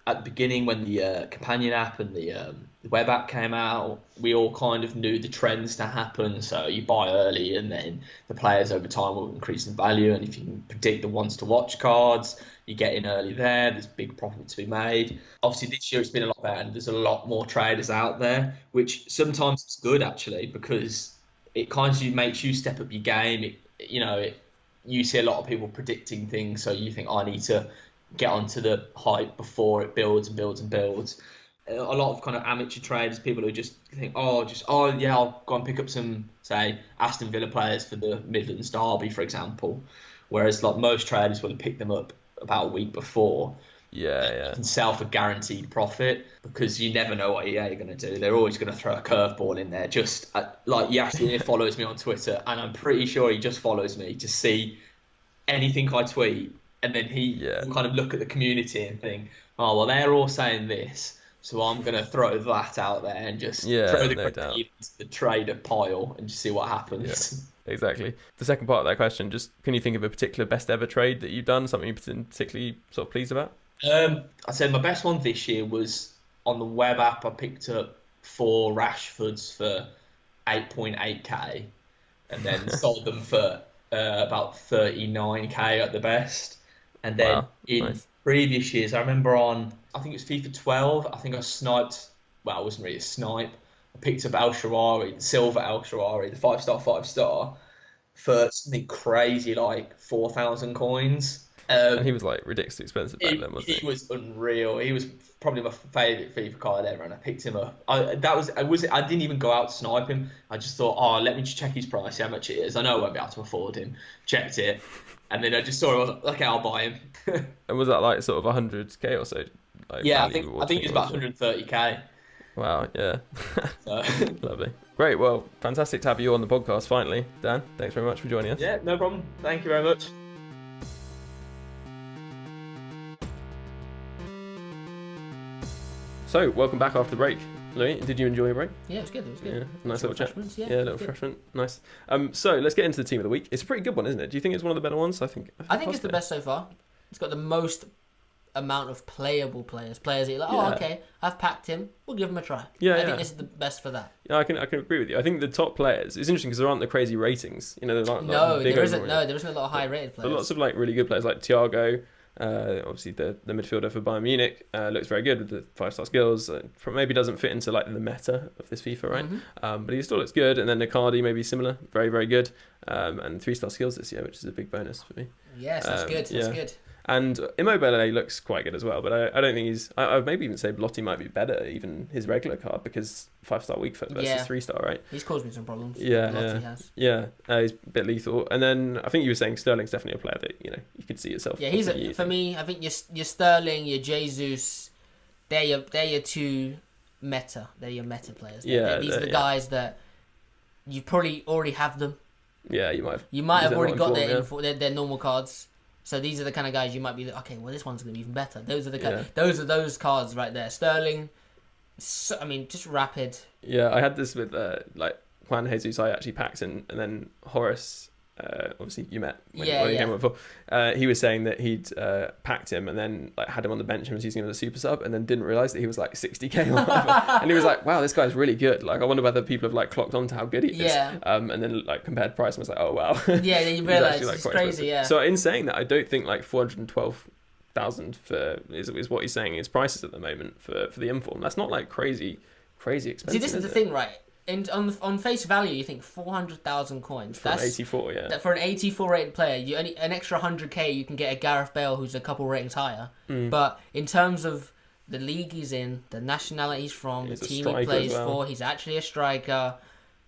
at the beginning, when the companion app and the web app came out, we all kind of knew the trends to happen. So you buy early, and then the players over time will increase in value. And if you can predict the ones to watch cards, you get in early there. There's big profit to be made. Obviously, this year it's been a lot better, and there's a lot more traders out there, which sometimes is good actually, because it kind of makes you step up your game. You see a lot of people predicting things, so you think, I need to get onto the hype before it builds and builds and builds. A lot of kind of amateur traders, people who just think, yeah, I'll go and pick up some, say, Aston Villa players for the Midlands Derby, for example. Whereas like most traders will have picked them up about a week before. Yeah. You can sell for guaranteed profit because you never know what EA are going to do. They're always going to throw a curveball in there. Just like Yasin follows me on Twitter, and I'm pretty sure he just follows me to see anything I tweet. And then he will kind of look at the community and think, oh, well, they're all saying this, so I'm going to throw that out there and just throw the into the trader pile and just see what happens. Yeah, exactly. The second part of that question, just can you think of a particular best ever trade that you've done, something you've been particularly sort of pleased about? I'd say my best one this year was on the web app. I picked up 4 Rashfords for 8.8k and then sold them for about 39k at the best. And then previous years, I remember I think it was FIFA 12, I think I sniped, well, it wasn't really a snipe. I picked up El Shaarawy, the silver El Shaarawy, the 5-star, for something crazy like 4,000 coins. And he was like ridiculously expensive back then, wasn't he? He was unreal. He was probably my favourite FIFA card ever, and I picked him up. I didn't even go out to snipe him. I just thought, let me just check his price, see how much it is. I know I won't be able to afford him. Checked it. And then I just saw it. I was like, okay, I'll buy him. And was that like sort of 100k or so? Like, yeah, I think it was about 130k. Wow, yeah. So. Lovely. Great, well, fantastic to have you on the podcast finally. Dan, thanks very much for joining us. Yeah, no problem. Thank you very much. So, welcome back after the break. Louis, did you enjoy your break? Yeah, it was good. Yeah, nice little chat. Yeah, little refreshment. Nice. So let's get into the team of the week. It's a pretty good one, isn't it? Do you think it's one of the better ones? I think it's the best so far. It's got the most amount of playable players. Players that you're like, okay, I've packed him. We'll give him a try. I think this is the best for that. Yeah, I can agree with you. I think the top players. It's interesting because there aren't the crazy ratings. You know, there isn't a lot of high rated players. But lots of like really good players like Thiago. Obviously the midfielder for Bayern Munich looks very good with the 5-star skills. Maybe doesn't fit into like the meta of this FIFA, right? But he still looks good. And then Icardi maybe similar, very very good. And 3-star skills this year, which is a big bonus for me. Yes, that's good. That's good. And Immobile looks quite good as well, but I don't think he's... I'd maybe even say Blotti might be better, even his regular card, because 5-star weak foot versus 3-star, right? He's caused me some problems. He's a bit lethal. And then I think you were saying Sterling's definitely a player that, you could see yourself. Yeah, for me, I think your Sterling, your Jesus, they're your two meta. They're your meta players. These are the guys that you probably already have them. Yeah, you might have. You might have already got their normal cards. So these are the kind of guys you might be okay. Well, this one's going to be even better. Those are those cards right there. Sterling. So, I mean, just rapid. Yeah, I had this with like Juan Jesus. I actually packed in, and then Horace. Obviously, you met when he came up before. He was saying that he'd packed him and then like had him on the bench and was using him as a super sub, and then didn't realise that he was like 60k or whatever. And he was like, "Wow, this guy's really good. Like, I wonder whether people have like clocked on to how good he is." Yeah. And then like compared price and was like, "Oh wow." Yeah, then you realise actually, like, it's quite crazy. expensive. Yeah. So in saying that, I don't think like 412,000 for is what he's saying is prices at the moment for the inform. That's not like crazy expensive. See, this is the thing, right? On face value, you think 400,000 coins. For That's an 84, yeah. For an 84 rated player, you only an extra 100k. You can get a Gareth Bale who's a couple ratings higher. But in terms of the league he's in, the nationality he's from, the team he plays for, he's actually a striker.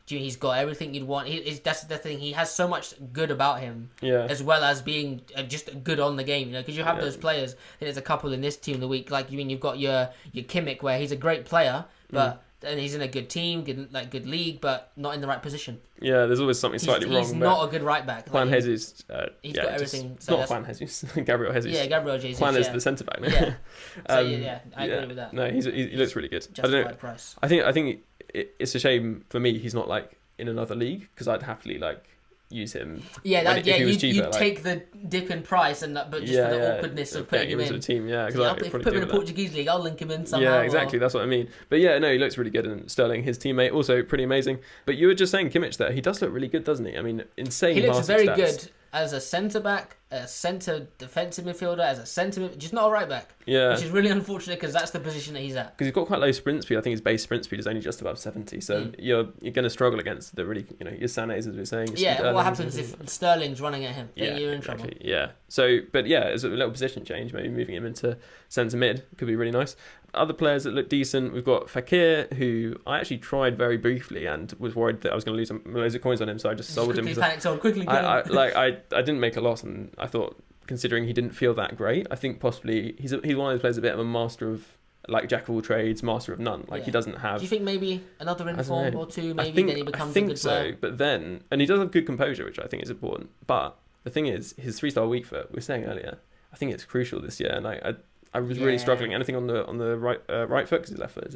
He's got everything you'd want. That's the thing. He has so much good about him, as well as being just good on the game. You know, because you have those players. There's a couple in this team of the week. Like you've got your Kimmich, where he's a great player, but. And he's in a good team, good league, but not in the right position. Yeah, there's always something slightly wrong. He's not a good right back. Juan Jesus, he's got everything. So not Juan Jesus, Gabriel Jesus. Yeah, Gabriel Jesus. Juan is the centre back now. Yeah. So I agree with that. No, he looks really good. Justified price. I think it's a shame for me he's not like in another league, because I'd happily like use him. Yeah, you take the dip in price but just for the awkwardness of putting him in. The team, if you put him in a Portuguese league, I'll link him in somehow. Yeah, exactly. That's what I mean. But yeah, no, he looks really good, and Sterling, his teammate, also pretty amazing. But you were just saying Kimmich there. He does look really good, doesn't he? I mean, insane. He looks very stats. good as a centre back, a centre defensive midfielder, as a centre, just not a right back. Yeah, which is really unfortunate because that's the position that he's at. Because he's got quite low sprint speed. I think his base sprint speed is only just above 70. So you're going to struggle against the really, your Sanés, as we were saying. Yeah, what happens if Sterling's running at him? Then you're in exactly. trouble. Yeah. So, but yeah, as a little position change, maybe moving him into centre mid could be really nice. Other players that look decent, we've got Fekir, who I actually tried very briefly and was worried that I was going to lose loads of coins on him, so I just sold him. Quickly. I didn't make a loss, and I thought, considering he didn't feel that great, I think possibly he's one of those players a bit of a master of, like, jack of all trades, master of none. Like, he doesn't have... Do you think maybe another inform or two, then he becomes a good player? But then... And he does have good composure, which I think is important. But the thing is, his 3-star weak foot, we were saying earlier, I think it's crucial this year, and I was really struggling. Anything on the right foot, because his left foot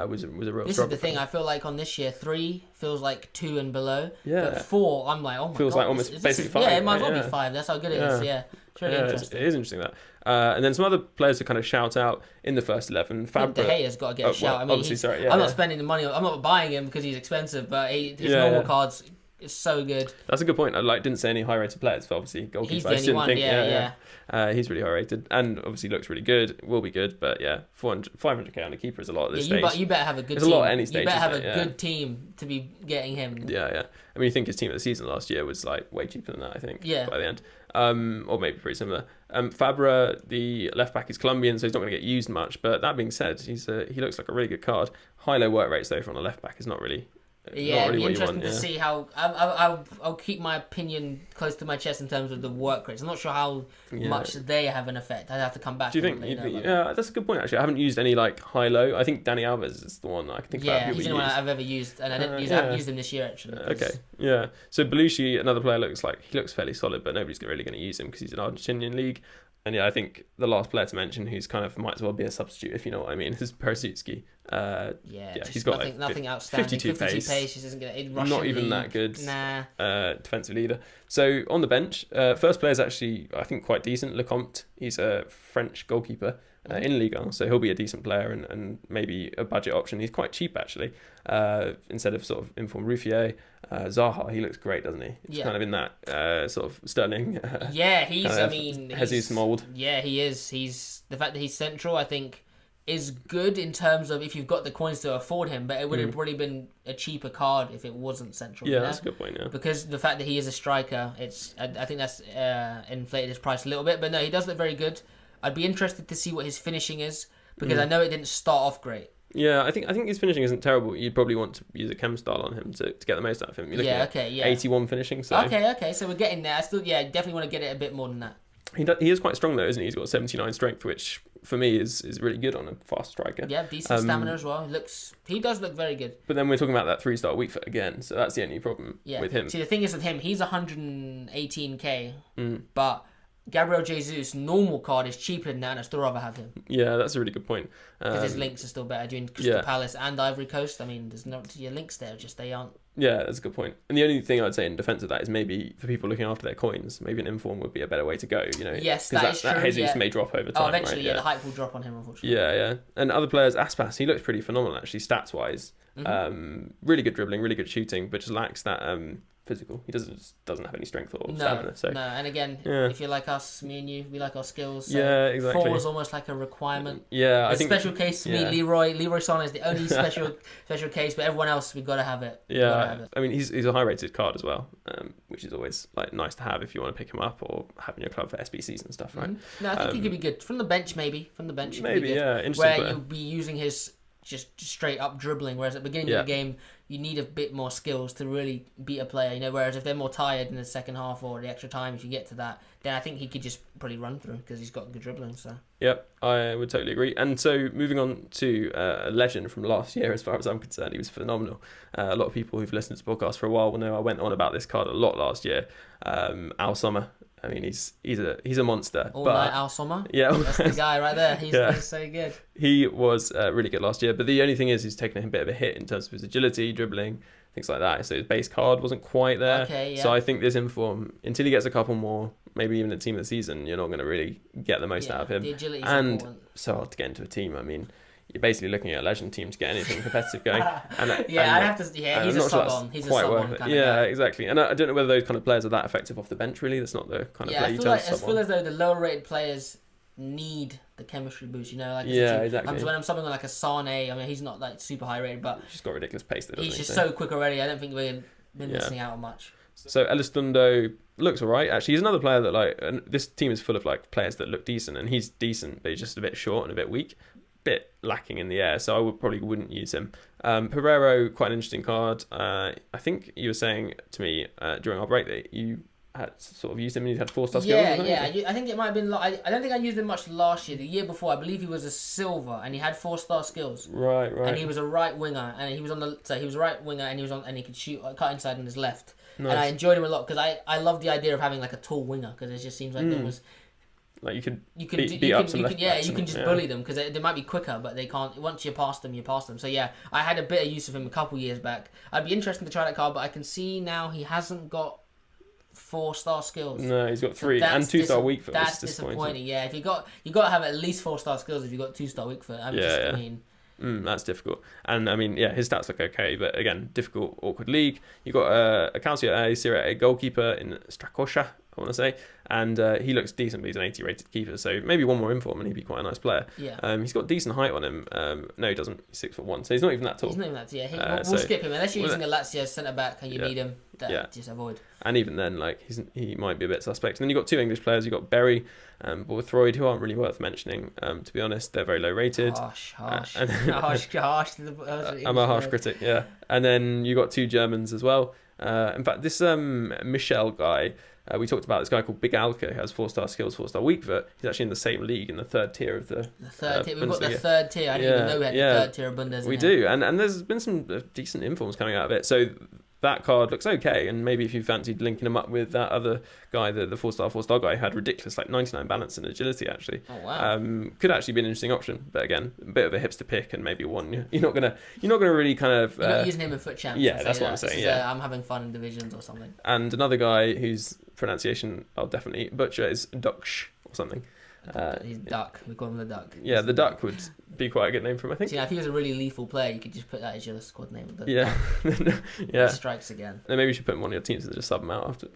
was a real struggle. This is the thing. I feel like on this year, 3 feels like 2 and below. Yeah. But 4, I'm like, oh my god. Feels like almost basically 5. Yeah, it might as well be 5. That's how good it is. Yeah. It's really interesting. It is interesting that. And then some other players to kind of shout out in the first 11. Fabra. De Gea's got to get a shout. I mean, I'm not spending the money. I'm not buying him because he's expensive, but his normal cards. It's so good. That's a good point. I didn't say any high rated players, but obviously goalkeeper. He's the only one. He's really high rated, and obviously looks really good. Will be good, but yeah, 500k on a keeper is a lot at this stage. But you better have a good team. It's a lot at any stage. You better have a good team to be getting him. Yeah. I mean, you think his team of the season last year was like way cheaper than that, I think. Yeah. By the end, or maybe pretty similar. Fabra, the left back, is Colombian, so he's not going to get used much. But that being said, he looks like a really good card. High-low work rates though from the left back is not really. Yeah, it'd be interesting to see how. I'll keep my opinion close to my chest in terms of the work rates. I'm not sure how much they have an effect. I'd have to come back. Do you think? Yeah, that's a good point. Actually, I haven't used any like high-low. I think Dani Alves is the one I can think about. Yeah, he's the one I've ever used, and I haven't used him this year actually. Okay, yeah. So Belushi, another player, looks fairly solid, but nobody's really going to use him because he's an Argentinian league. And yeah, I think the last player to mention who's kind of might as well be a substitute, if you know what I mean, is Perisic. He's got nothing outstanding. 52 pace. He's isn't gonna, not even league. That good. Nah. Defensive leader. So on the bench, first player is actually I think quite decent. Lecomte. He's a French goalkeeper in Ligue 1, so he'll be a decent player and maybe a budget option. He's quite cheap actually. Instead of sort of informed Ruffier, Zaha, he looks great, doesn't he? He's kind of in that sort of Sterling. Jesus mould. Yeah, he is. He's the fact that he's central, I think, is good in terms of if you've got the coins to afford him, but it would have probably been a cheaper card if it wasn't central. Yeah, that's a good point. Yeah, because the fact that he is a striker, I think that's inflated his price a little bit. But no, he does look very good. I'd be interested to see what his finishing is because I know it didn't start off great. Yeah, I think his finishing isn't terrible. You'd probably want to use a chem style on him to get the most out of him. You're looking at 81 finishing. So. Okay, so we're getting there. I still, definitely want to get it a bit more than that. He is quite strong though, isn't he? He's got 79 strength, which for me is really good on a fast striker. Yeah, decent stamina as well. He does look very good. But then we're talking about that 3-star weak foot again, so that's the only problem with him. See, the thing is with him, he's 118k, but Gabriel Jesus normal card is cheaper than that, and I'd still rather have him. Yeah, that's a really good point. Because his links are still better. Doing Crystal Palace and Ivory Coast, I mean, there's no your links there, just they aren't. Yeah, that's a good point. And the only thing I'd say in defence of that is maybe for people looking after their coins, maybe an inform would be a better way to go. You know, yes, that is true. That Jesus may drop over time. Eventually, right? the hype will drop on him, unfortunately. Yeah. And other players, Aspas, he looks pretty phenomenal actually, stats wise. Really good dribbling, really good shooting, but just lacks that physical. He doesn't have any strength or stamina. So. No, and again, if you're like us, me and you, we like our skills. So exactly. 4 is almost like a requirement. Yeah, I think special case for me. Leroy Sané is the only special case, but everyone else we've got to have it. I mean he's a high rated card as well, which is always like nice to have if you want to pick him up or have in your club for SBCs and stuff, right? No, I think he could be good from the bench, maybe interesting. Interesting where player. you'll be using his just straight up dribbling, whereas at the beginning of the game you need a bit more skills to really beat a player, you know, whereas if they're more tired in the second half or the extra time, if you get to that, then I think he could just probably run through because he's got good dribbling. So yep, I would totally agree. And so moving on to a legend from last year, as far as I'm concerned, he was phenomenal. A lot of people who've listened to the podcast for a while will know I went on about this card a lot last year. Al Sommer. I mean, he's a monster. Night Al Sommer. Yeah, that's the guy right there. He's so good. He was really good last year, but the only thing is he's taken a bit of a hit in terms of his agility, dribbling, things like that. So his base card wasn't quite there. Okay, yeah. So I think this inform, until he gets a couple more, maybe even a team of the season, you're not going to really get the most out of him. The agility is and important. So hard to get into a team. I mean, you're basically looking at a legend team to get anything competitive going. I'd have to. Yeah, he's a sub on. He's a sub on kind of guy. Exactly. And I don't know whether those kind of players are that effective off the bench. Really, that's not the kind of player you tell sub on. I feel as though the lower rated players need the chemistry boost. You know, like exactly. When I'm subbing on like a Sané, I mean, he's not like super high rated, but he's got ridiculous pace. He's just so quick already. I don't think we've been missing out on much. So Elizondo looks alright. Actually, he's another player that and this team is full of like players that look decent, and he's decent, but he's just a bit short and a bit weak. Bit lacking in the air, so I probably wouldn't use him. Pereiro, quite an interesting card. I think you were saying to me during our break that you had sort of used him and he had 4-star skills. Yeah. I think it might have been. I don't think I used him much last year. The year before, I believe he was a silver and he had 4-star skills. Right. And he was a right winger, and he was on the. So he was a right winger, and he could shoot, cut inside on his left. Nice. And I enjoyed him a lot because I love the idea of having like a tall winger because it just seems like there was. Like you can just bully them because they might be quicker, but they can't. Once you pass them, you pass them. So yeah, I had a bit of use of him a couple years back. I'd be interested to try that card, but I can see now he hasn't got 4-star skills. No, he's got 3 and 2-star weak foot. That's disappointing. Yeah, if you got to have at least 4-star skills if you got 2-star weak foot. I mean. That's difficult. And I mean, his stats look okay, but again, difficult, awkward league. You got a Calcio Serie A goalkeeper in Rxache, I want to say, and he looks decent, but he's an 80 rated keeper, so maybe one more inform and he'd be quite a nice player. He's got decent height on him. No, he doesn't. He's 6'1", so he's not even that tall. He's not even that tall. We'll skip him unless you're using a Lazio centre back and you need him. Just avoid. And even then, like he might be a bit suspect. And then you got 2 English players. You got Berry, Borthroyd, who aren't really worth mentioning. To be honest, they're very low rated. Harsh. I'm a harsh critic. Yeah. And then you got 2 Germans as well. In fact, this Michel guy. We talked about this guy called Big Alka, who has 4-star skills, 4-star weak foot. He's actually in the same league in the 3rd tier of the third tier. We've got the 3rd tier. I didn't even know we had the 3rd tier of Bundesliga. We do, and there's been some decent informs coming out of it. So that card looks okay, and maybe if you fancied linking him up with that other guy, the 4-star guy, who had ridiculous 99 balance and agility actually. Oh wow! Could actually be an interesting option, but again, a bit of a hipster pick, and maybe one you're not gonna really kind of. You're not using him in FUT Champs. Yeah, that's what I'm saying. I'm having fun in divisions or something. And another guy whose pronunciation I'll definitely butcher is Duksh or something. He's Duck. We call him the Duck. Yeah, the Duck would be quite a good name for him, I think. See, if he was a really lethal player, you could just put that as your squad name. Yeah. Strikes again. And maybe you should put him on your teams and just sub him out after,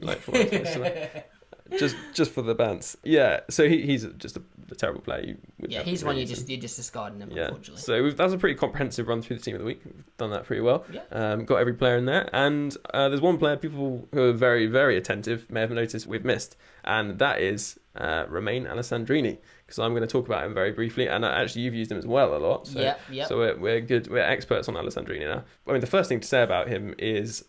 just for the bands. Yeah. So he's just a terrible player. He's one you're just discarding him. Yeah. Unfortunately. So that's a pretty comprehensive run through the team of the week. We've done that pretty well. Yeah. Got every player in there, and there's one player people who are very, very attentive may have noticed we've missed, and that is Romain Alessandrini. Because I'm going to talk about him very briefly, and actually you've used him as well a lot. So, So we're good. We're experts on Alessandrini now. I mean, the first thing to say about him is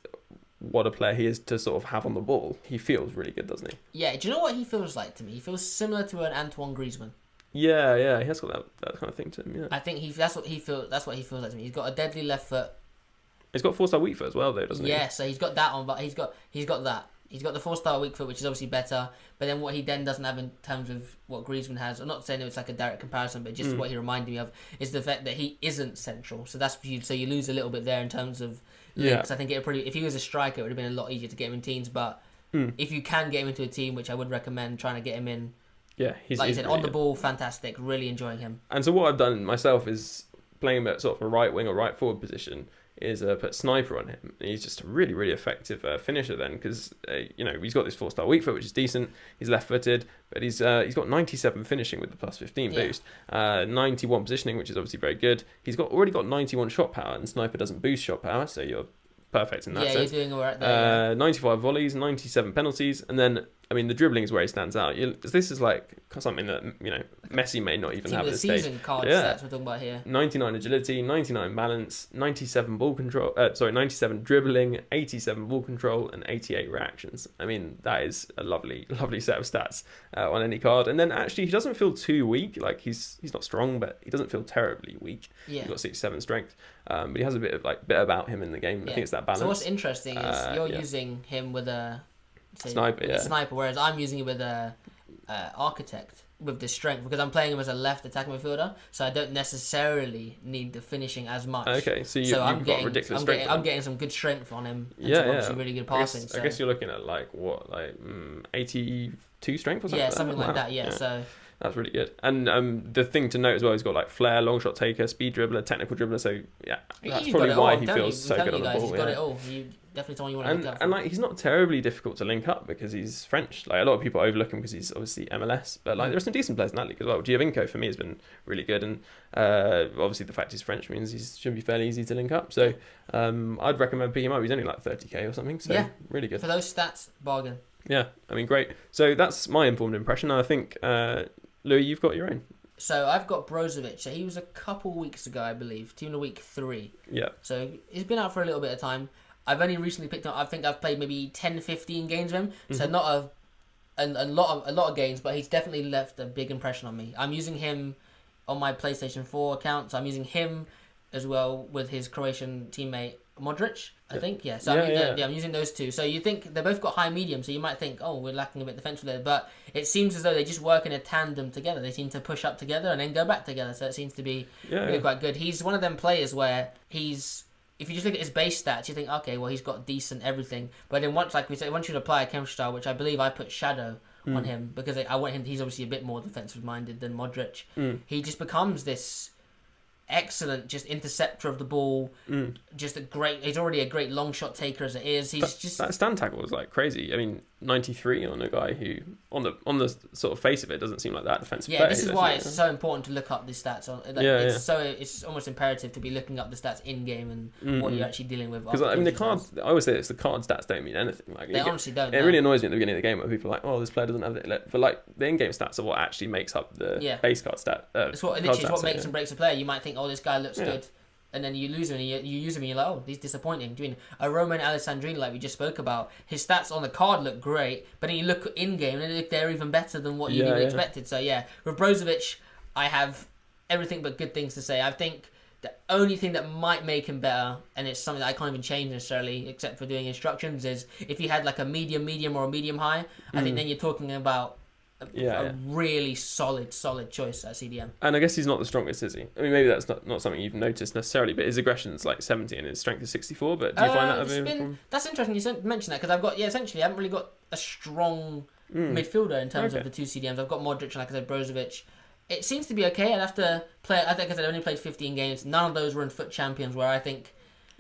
what a player he is to sort of have on the ball. He feels really good, doesn't he? Yeah. Do you know what he feels like to me? He feels similar to an Antoine Griezmann. Yeah. He has got that kind of thing to him. Yeah. I think that's what he feels like to me. He's got a deadly left foot. He's got 4-star weak foot as well, though, doesn't he? Yeah. So he's got that on, but he's got that. he's got the 4-star weak foot, which is obviously better. But then what he then doesn't have in terms of what Griezmann has, I'm not saying it's like a direct comparison, but just what he reminded me of is the fact that he isn't central. So so you lose a little bit there in terms of links. I think if he was a striker, it would have been a lot easier to get him in teams. But if you can get him into a team, which I would recommend trying to get him in. Yeah, he's like you said, really on the ball, fantastic. Really enjoying him. And so what I've done myself is playing him at sort of a right wing or right forward position. Is put sniper on him. And he's just a really, really effective finisher then, because he's got this 4-star weak foot, which is decent. He's left-footed, but he's got 97 finishing with the plus 15 boost, 91 positioning, which is obviously very good. He's already got 91 shot power, and sniper doesn't boost shot power, so you're perfect in that sense. You're doing all right there. 95 volleys, 97 penalties, and then the dribbling is where he stands out. This is like something that Messi may not even have at this stage. Season card stats we're talking about here. 99 agility, 99 balance, 97 ball control. 97 dribbling, 87 ball control, and 88 reactions. That is a lovely, lovely set of stats on any card. And then actually, he doesn't feel too weak. Like he's not strong, but he doesn't feel terribly weak. Yeah. He's got 67 strength, but he has a bit about him in the game. I think it's that balance. So what's interesting is you're using him with a sniper, whereas I'm using it with a architect with the strength, because I'm playing him as a left attacking midfielder, so I don't necessarily need the finishing as much. Okay, so you've got ridiculous strength. I'm getting some good strength on him. And obviously really good passing. I guess you're looking at 82 strength or something. Yeah, something like that. Yeah, so that's really good. And the thing to note as well, he's got flair, long shot taker, speed dribbler, technical dribbler. So that's probably why he feels so good on the ball. He's got it all. Definitely someone you want to look at. And he's not terribly difficult to link up because he's French. A lot of people overlook him because he's obviously MLS, but there are some decent players in that league as well. Giovinco for me has been really good, and obviously the fact he's French means he should be fairly easy to link up. So I'd recommend picking him up. He's only 30k or something, so really good. For those stats, bargain. Yeah, great. So that's my informed impression. I think Louis, you've got your own. So I've got Brozovic. So he was a couple weeks ago, I believe, team of week 3. Yeah. So he's been out for a little bit of time. I've only recently picked up. I think I've played maybe 10, 15 games with him. Mm-hmm. So not a lot of games, but he's definitely left a big impression on me. I'm using him on my PlayStation 4 account. So I'm using him as well with his Croatian teammate Modric, I think. Yeah. So I'm using those two. So you think they both got high medium. So you might think, oh, we're lacking a bit defensively there, but it seems as though they just work in a tandem together. They seem to push up together and then go back together. So it seems to be really quite good. He's one of them players where if you just look at his base stats, you think, okay, well, he's got decent everything. But then once you apply a chemistry style, which I believe I put Shadow on him, because I want him, he's obviously a bit more defensive-minded than Modric. He just becomes this excellent just interceptor of the ball, he's already a great long shot taker as it is. That stand tackle was crazy. 93 on a guy who on the sort of face of it doesn't seem like that defensive player. This is why it's so important to look up the stats on it's almost imperative to be looking up the stats in game and what you're actually dealing with, because the cards, I always say the card stats don't mean anything. They honestly don't. It really annoys me at the beginning of the game when people are like, oh, this player doesn't have it, but the in-game stats are what actually makes up the base card stat. It's what makes and breaks a player. You might think, oh, this guy looks good, and then you lose him and you use him and you're like, oh, he's disappointing. Do you mean a Roman Alessandrini, like we just spoke about, his stats on the card look great, but then you look in game and they're even better than what you even expected. So with Brozovic, I have everything but good things to say. I think the only thing that might make him better, and it's something that I can't even change necessarily except for doing instructions, is if he had a medium or a medium high. I think then you're talking about a really solid choice at CDM. And I guess he's not the strongest, is he? Maybe that's not something you've noticed necessarily, but his aggression's 70 and his strength is 64. But do you find that a bit? That's interesting you mentioned that, because I've got essentially I haven't really got a strong midfielder in terms of the two CDMs. I've got Modric and, like I said, Brozovic. It seems to be okay. I'd have to play. I think I only played 15 games. None of those were in FUT Champions, where I think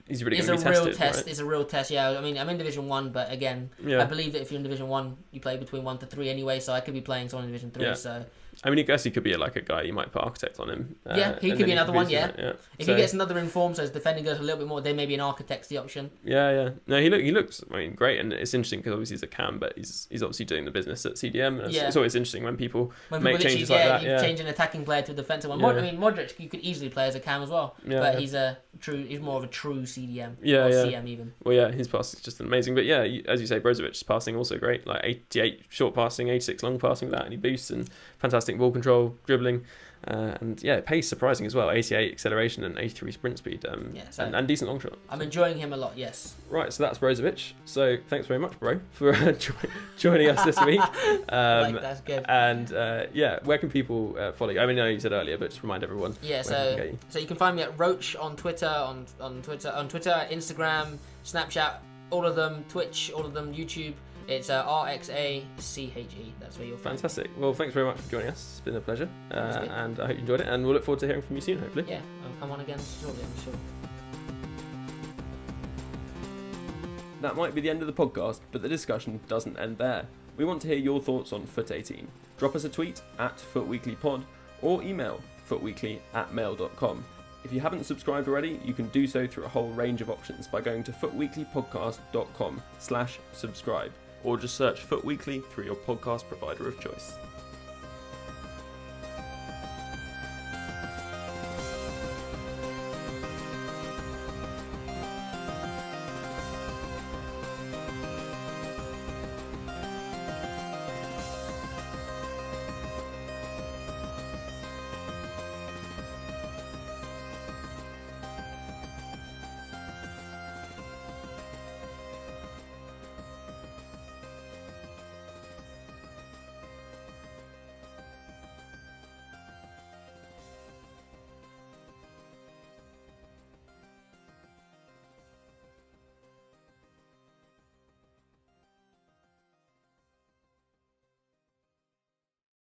he's really is a real test. Right? It's a real test. Yeah, I'm in Division 1, but again, I believe that if you're in Division 1, you play between 1 to 3 anyway. So I could be playing someone in Division 3. Yeah. So I guess he could be a guy you might put architect on him. He could be another one. If he gets another inform, so his defending goes a little bit more, then maybe an architect's the option. No, he looks great, and it's interesting because obviously he's a cam, but he's obviously doing the business at CDM. And it's always interesting when people make changes like that. You change an attacking player to a defensive one. Modric you could easily play as a cam as well, but he's more of a true CDM. CM even. Well, his pass is just amazing. But as you say, Brozovic's passing also great. 88 short passing, 86 long passing with that, and he boosts, and fantastic ball control, dribbling. And yeah, pace surprising as well. 88 acceleration and 83 sprint speed. And decent long shot. I'm enjoying him a lot. Yes. Right, so that's Rxache. So thanks very much, bro, for joining us this week. That's good. And yeah, where can people follow you? I mean, I know you said earlier, but just remind everyone. Yeah, so you can find me at Roach on Twitter, on Twitter, Instagram, Snapchat, all of them, Twitch, all of them, YouTube. It's Rxache. That's where you'll find. Fantastic. Well, thanks very much for joining us. It's been a pleasure, and I hope you enjoyed it. And we'll look forward to hearing from you soon, hopefully. Yeah, I'll come on again shortly, I'm sure. That might be the end of the podcast, but the discussion doesn't end there. We want to hear your thoughts on FUT 18. Drop us a tweet at FUTWeeklyPod or email futweekly@mail.com. If you haven't subscribed already, you can do so through a whole range of options by going to futweeklypodcast.com/subscribe, or just search FUT Weekly through your podcast provider of choice.